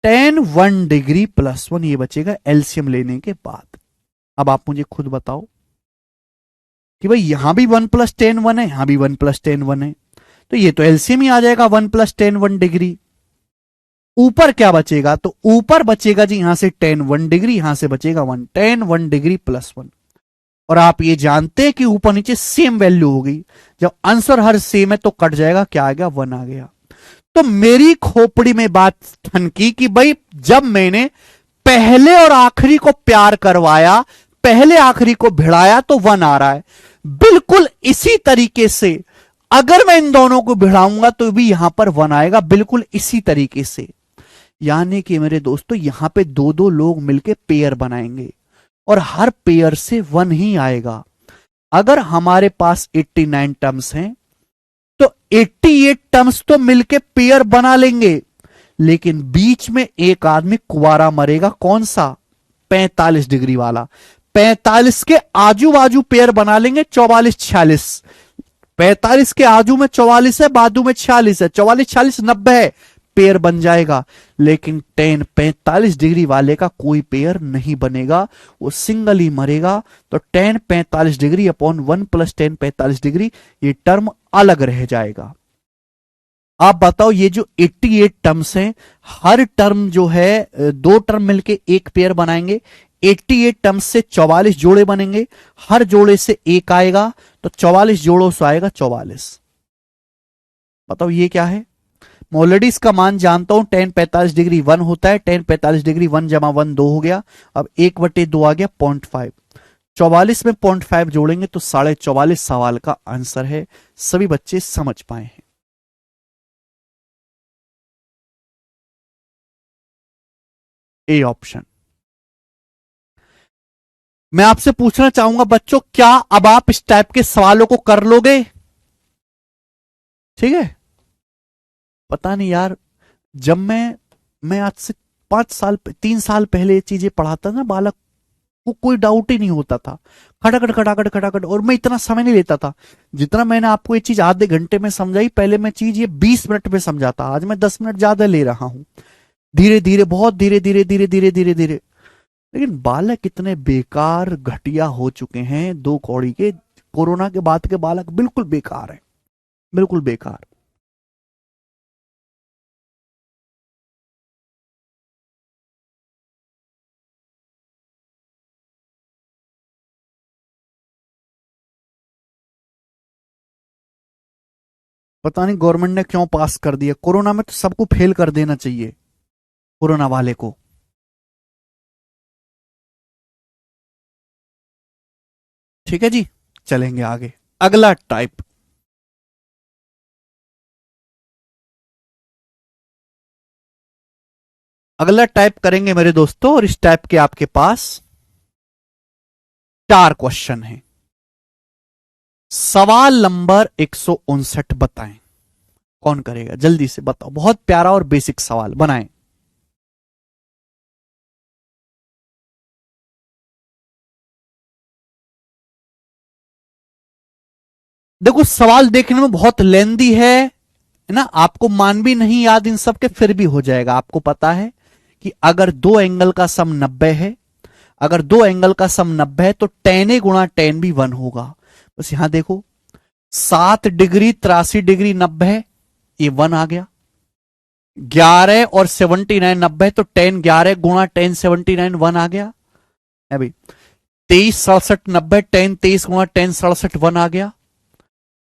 tan 1 डिग्री प्लस 1, ये बचेगा एलसीएम लेने के बाद। अब आप मुझे खुद बताओ कि भाई यहां भी 1 प्लस tan 1 है, यहां भी 1 प्लस tan 1 है, तो ये तो एलसीएम ही आ जाएगा 1 प्लस tan 1 डिग्री। ऊपर क्या बचेगा? तो ऊपर बचेगा जी यहां से tan 1 डिग्री, यहां से बचेगा 1, tan 1 डिग्री प्लस 1। और आप ये जानते हैं कि ऊपर नीचे सेम वैल्यू होगी, जब आंसर हर सेम है तो कट जाएगा, क्या आ गया? 1 आ गया। तो मेरी खोपड़ी में बात ठनकी कि भाई जब मैंने पहले और आखिरी को प्यार करवाया, पहले आखिरी को भिड़ाया तो 1 आ रहा है। बिल्कुल इसी तरीके से अगर मैं इन दोनों को भिड़ाऊंगा तो भी यहां पर 1 आएगा, बिल्कुल इसी तरीके से। यानी कि मेरे दोस्तों यहां पे दो दो लोग मिलके पेयर बनाएंगे और हर पेयर से 1 ही आएगा। अगर हमारे पास 89 टर्म्स हैं तो 88 टर्म्स तो मिलके पेयर बना लेंगे, लेकिन बीच में एक आदमी कुवारा मरेगा। कौन सा? 45 डिग्री वाला। 45 के आजू बाजू पेयर बना लेंगे 44 46, 45 के आजू में 44 है, बाजू में 46 है, 44 46 90 है, पेयर बन जाएगा। लेकिन टेन 45 डिग्री वाले का कोई पेयर नहीं बनेगा, वो सिंगल ही मरेगा। तो ten 45 degree upon 1 plus ten 45 degree, ये टर्म अलग रह जाएगा। आप बताओ ये जो 88 टर्म्स हैं, हर टर्म जो है दो टर्म मिलके एक पेयर बनाएंगे। 88 टर्म्स से 44 जोड़े बनेंगे, हर जोड़े से एक आएगा, तो 44 जोड़ों से आएगा 44। बताओ ये क्या है। मैं ऑलरेडी इसका मान जानता हूं, टेन 45 डिग्री 1 होता है, टेन 45 डिग्री 1 जमा 1 2 हो गया। अब 1/2 आ गया 0.5, 44 में 0.5 जोड़ेंगे तो 44.5 सवाल का आंसर है। सभी बच्चे समझ पाए हैं। A option. मैं आपसे पूछना चाहूंगा बच्चों, क्या अब आप इस टाइप के सवालों को कर लोगे? ठीक है। पता नहीं यार, जब मैं आज से 5 साल 3 साल पहले ये चीजें पढ़ाता ना बालक को, कोई डाउट ही नहीं होता था। खटाखट खटाखट खटाखट, और मैं इतना समय नहीं लेता था जितना मैंने आपको ये चीज आधे घंटे में समझाई। पहले मैं चीज ये 20 मिनट में समझाता, आज मैं 10 मिनट ज्यादा ले रहा हूं। धीरे धीरे, बहुत धीरे धीरे धीरे धीरे धीरे धीरे। लेकिन बालक इतने बेकार घटिया हो चुके हैं, दो कौड़ी के। कोरोना के बाद के बालक बिल्कुल बेकार है, बिल्कुल बेकार। पता नहीं गवर्नमेंट ने क्यों पास कर दिया। कोरोना में तो सबको फेल कर देना चाहिए, कोरोना वाले को। ठीक है जी, चलेंगे आगे। अगला टाइप। अगला टाइप करेंगे मेरे दोस्तों, और इस टाइप के आपके पास 4 क्वेश्चन हैं। सवाल नंबर 159 बताएं। कौन करेगा, जल्दी से बताओ। बहुत प्यारा और बेसिक सवाल बनाएं। देखो सवाल देखने में बहुत लेंदी है ना, आपको मान भी नहीं याद इन सब के, फिर भी हो जाएगा। आपको पता है कि अगर दो एंगल का सम 90 है, अगर दो एंगल का सम 90 है, तो टेन ए गुणा टेन भी 1 होगा। बस यहां देखो, 7 डिग्री 83 डिग्री 90 है, ये 1 आ गया। 11 और 79 90, तो टेन 11 गुणा टेन 79 1 आ गया है भाई। 23 67 90, टेन 23 गुणा टेन 67 1 आ गया।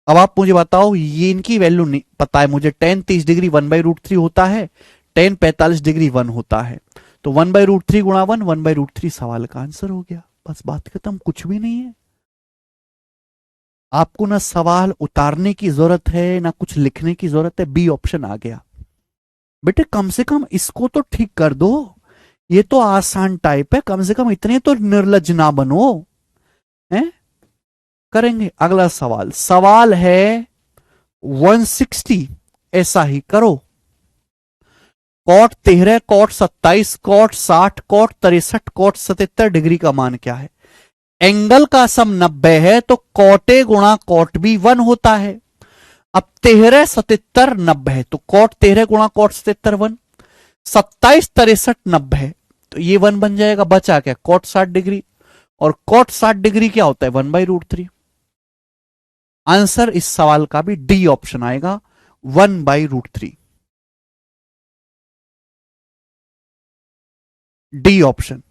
अब आप मुझे बताओ, ये इनकी वैल्यू नहीं पता है मुझे। टेन 30 डिग्री 1/√3 होता है, टेन 45 डिग्री 1 होता है। तो 1/√3 गुणा 1 1/√3 सवाल का आंसर हो गया। बस बात खत्म, कुछ भी नहीं है। आपको ना सवाल उतारने की जरूरत है, ना कुछ लिखने की जरूरत है। बी ऑप्शन आ गया। बेटे कम से कम इसको तो ठीक कर दो, ये तो आसान टाइप है, कम से कम इतने तो निर्लज ना बनो। हैं? करेंगे अगला सवाल। सवाल है 160। ऐसा ही करो। Cot 13, cot 27, cot 60, cot 63, cot 77 degree का मान क्या है? एंगल का सम 90 है, तो कॉट ए गुणा कॉट बी 1 होता है। अब 13 77 90 है, तो कॉट 13 गुणा कॉट 77 1। 27 63 90 है, तो ये 1 बन जाएगा। बचा क्या? Cot 60 degree. और कॉट 60 डिग्री क्या होता है? 1/√3। आंसर इस सवाल का भी डी ऑप्शन आएगा, 1/√3। D option.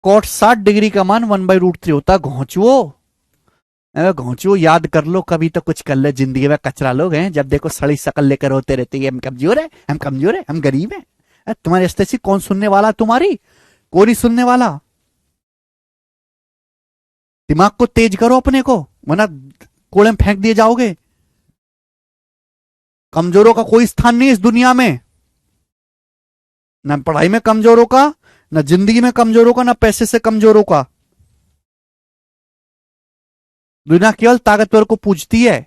कॉट 60 डिग्री का मान 1/√3 होता है। घोंचुओ, घोंचुओ याद कर लो, कभी तो कुछ कर ले। जिंदगी में कचरा लोग हैं, जब देखो सड़ी शकल लेकर रोते रहते हैं, हम कमजोर है, हम कमजोर है, हम गरीब हैं। तुम्हारी स्थिति कौन सुनने वाला? तुम्हारी कोई नहीं सुनने वाला। दिमाग को तेज करो अपने को, वरना कूड़े में फेंक दिए जाओगे। कमजोरों का कोई स्थान नहीं इस दुनिया में। ना पढ़ाई में कमजोरों का, ना जिंदगी में कमजोरों का, ना पैसे से कमजोरों का। दुनिया केवल ताकतवर को पूछती है।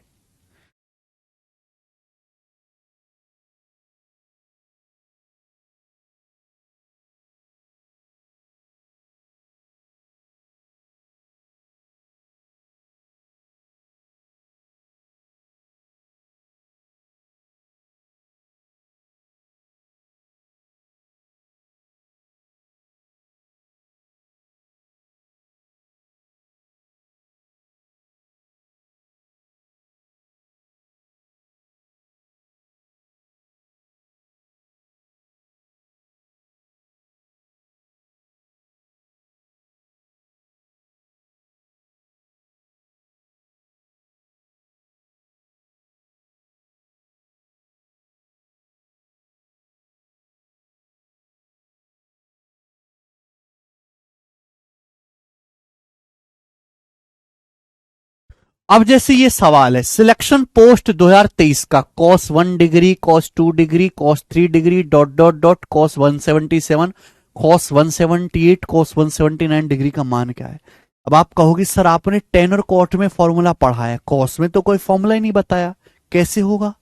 अब जैसे ये सवाल है सिलेक्शन पोस्ट 2023 का cos 1 degree cos 2 degree cos 3 degree dot dot dot cos 177 cos 178 cos 179 degree का मान क्या है। अब आप कहोगे सर आपने टेन और कॉट में फॉर्मूला पढ़ा है, कॉस में तो कोई फॉर्मूला ही नहीं बताया, कैसे होगा।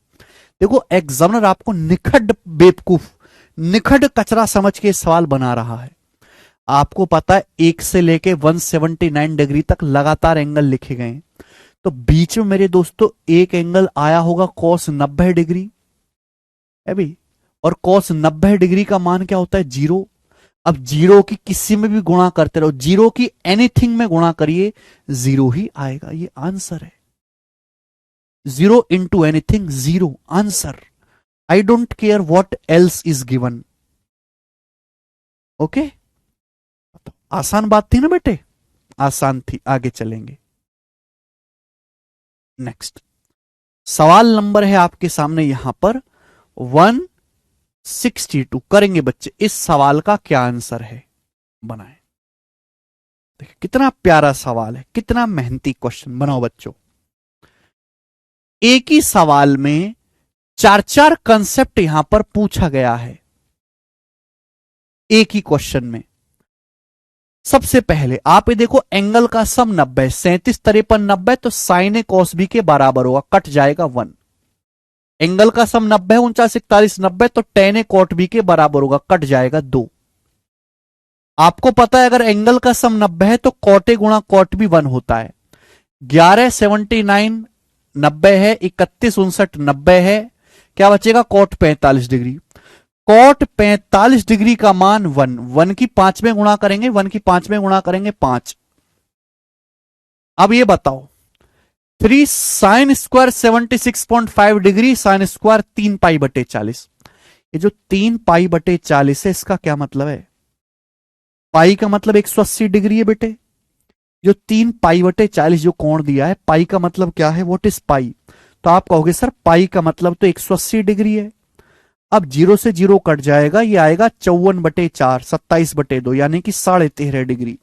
देखो एग्जामिनर आपको निखट बेवकूफ, निखट कचरा समझ के सवाल बना रहा है। आपको पता है 1 से लेके 179 डिग्री तक लगातार एंगल लिखे गए हैं, तो बीच में मेरे दोस्तों एक एंगल आया होगा cos 90 डिग्री है भी, और cos 90 डिग्री का मान क्या होता है 0। अब जीरो की किसी में भी गुणा करते रहो, जीरो की एनीथिंग में गुणा करिए 0 ही आएगा, ये आंसर है। 0 into anything 0 answer. I don't care what else is given. Okay, आसान बात थी ना बेटे, आसान थी। आगे चलेंगे, नेक्स्ट सवाल नंबर है आपके सामने यहां पर 162। करेंगे बच्चे, इस सवाल का क्या आंसर है बनाएं। देखिए कितना प्यारा सवाल है, कितना मेहनती क्वेश्चन। बनाओ बच्चों, एक ही सवाल में चार चार कंसेप्ट यहां पर पूछा गया है एक ही क्वेश्चन में। सबसे पहले आप ये देखो, एंगल का सम 90, 37 53 90, तो साइन ए कॉस बी के बराबर होगा, कट जाएगा 1। एंगल का सम 90 49 41 90, तो टेन ए कॉट बी के बराबर होगा, कट जाएगा 2। आपको पता है अगर एंगल का सम 90 है तो कॉट ए गुणा कॉट बी 1 होता है। 11 79 90 है, 31 59 90 है, क्या बचेगा कॉट 45 डिग्री। कॉट 45 डिग्री का मान 1 की 5 में गुणा करेंगे, 1 की 5 में गुणा करेंगे 5। अब ये बताओ 3 sine square 76.5 degree sine square 3 पाई बटे 40। ये जो 3 पाई बटे 40 है इसका क्या मतलब है, पाई का मतलब 180 डिग्री है बेटे। जो 3 पाई बटे 40 जो कोण दिया है, पाई का मतलब क्या है, व्हाट इज पाई। तो आप कहोगे सर पाई का मतलब तो 180 डिग्री है। अब 0 से 0 कट जाएगा, ये आएगा 54 बटे 4 27 बटे 2 यानी कि 13.5 डिग्री।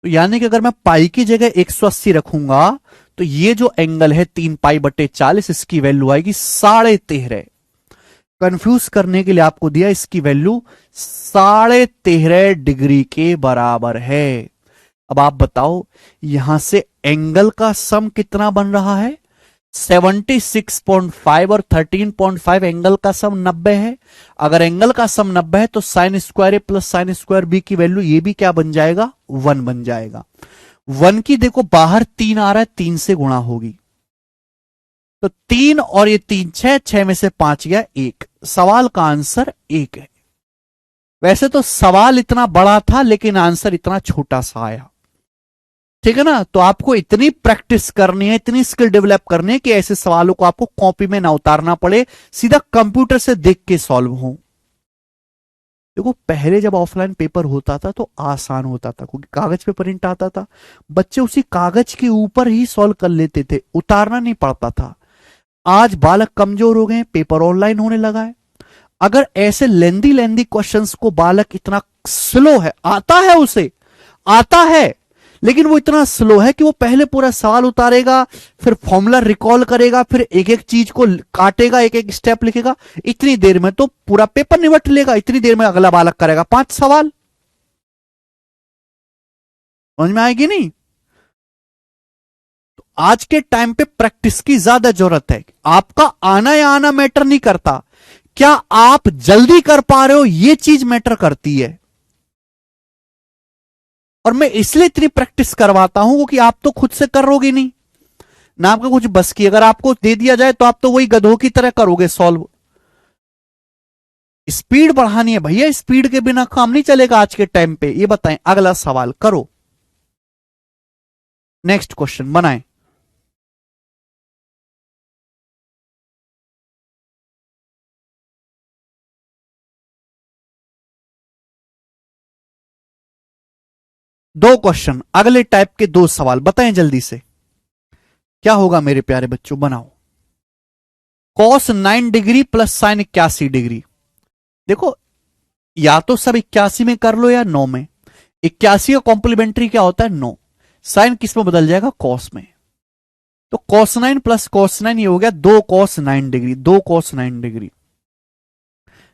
तो यानी कि अगर मैं पाई की जगह 180 रखूंगा तो ये जो एंगल है 3 पाई बटे 40, इसकी वैल्यू आएगी 13.5। कंफ्यूज करने के लिए आपको दिया, इसकी वैल्यू 13.5 डिग्री के बराबर है। अब आप बताओ यहां से एंगल का सम कितना बन रहा है, 76.5 और 13.5, एंगल का सम 90 है। अगर एंगल का सम 90 है तो साइन स्क्वायर ए प्लस साइन स्क्वायर बी की वैल्यू ये भी क्या बन जाएगा, 1 बन जाएगा। 1 की देखो बाहर 3 आ रहा है, 3 से गुणा होगी, तो 3 और ये 3 6 में से 5 गया 1। सवाल का आंसर 1 है। वैसे तो सवाल इतना बड़ा था लेकिन आंसर इतना छोटा सा आया, ठीक है ना। तो आपको इतनी प्रैक्टिस करनी है, इतनी स्किल डेवलप करनी है कि ऐसे सवालों को आपको कॉपी में ना उतारना पड़े, सीधा कंप्यूटर से देख के सॉल्व हो। देखो पहले जब ऑफलाइन पेपर होता था तो आसान होता था, क्योंकि कागज पे प्रिंट आता था, बच्चे उसी कागज के ऊपर ही सॉल्व कर लेते थे, उतारना नहीं पड़ता था। आज बालक कमजोर हो गए, पेपर ऑनलाइन होने लगा है। अगर ऐसे लेंदी लेंदी क्वेश्चंस को बालक इतना स्लो है, आता है उसे, आता है, लेकिन वो इतना स्लो है कि वो पहले पूरा सवाल उतारेगा, फिर फॉर्मूला रिकॉल करेगा, फिर एक एक चीज को काटेगा, एक एक स्टेप लिखेगा। इतनी देर में तो पूरा पेपर निपट लेगा, इतनी देर में अगला बालक करेगा 5 सवाल। समझ में आएगी नहीं। तो आज के टाइम पे प्रैक्टिस की ज्यादा जरूरत है। आपका आना या आना मैटर नहीं करता, क्या आप जल्दी कर पा रहे हो ये चीज मैटर करती है। और मैं इसलिए इतनी प्रैक्टिस करवाता हूं क्योंकि आप तो खुद से करोगे नहीं ना, आपका कुछ बस की। अगर आपको दे दिया जाए तो आप तो वही गधों की तरह करोगे सॉल्व। स्पीड बढ़ानी है भैया, स्पीड के बिना काम नहीं चलेगा आज के टाइम पे। ये बताएं, अगला सवाल करो, नेक्स्ट क्वेश्चन बनाएं। दो क्वेश्चन, अगले टाइप के 2 सवाल बताएं जल्दी से। क्या होगा मेरे प्यारे बच्चों, बनाओ। cos 9 degree plus sign 81 degree. देखो या तो सब 81 में कर लो या 9 में। 81 का कॉम्प्लीमेंट्री क्या होता है 9, साइन किस में बदल जाएगा, कॉस में। तो cos 9 प्लस cos 9 ये हो गया 2 cos 9 डिग्री, 2 cos 9 डिग्री।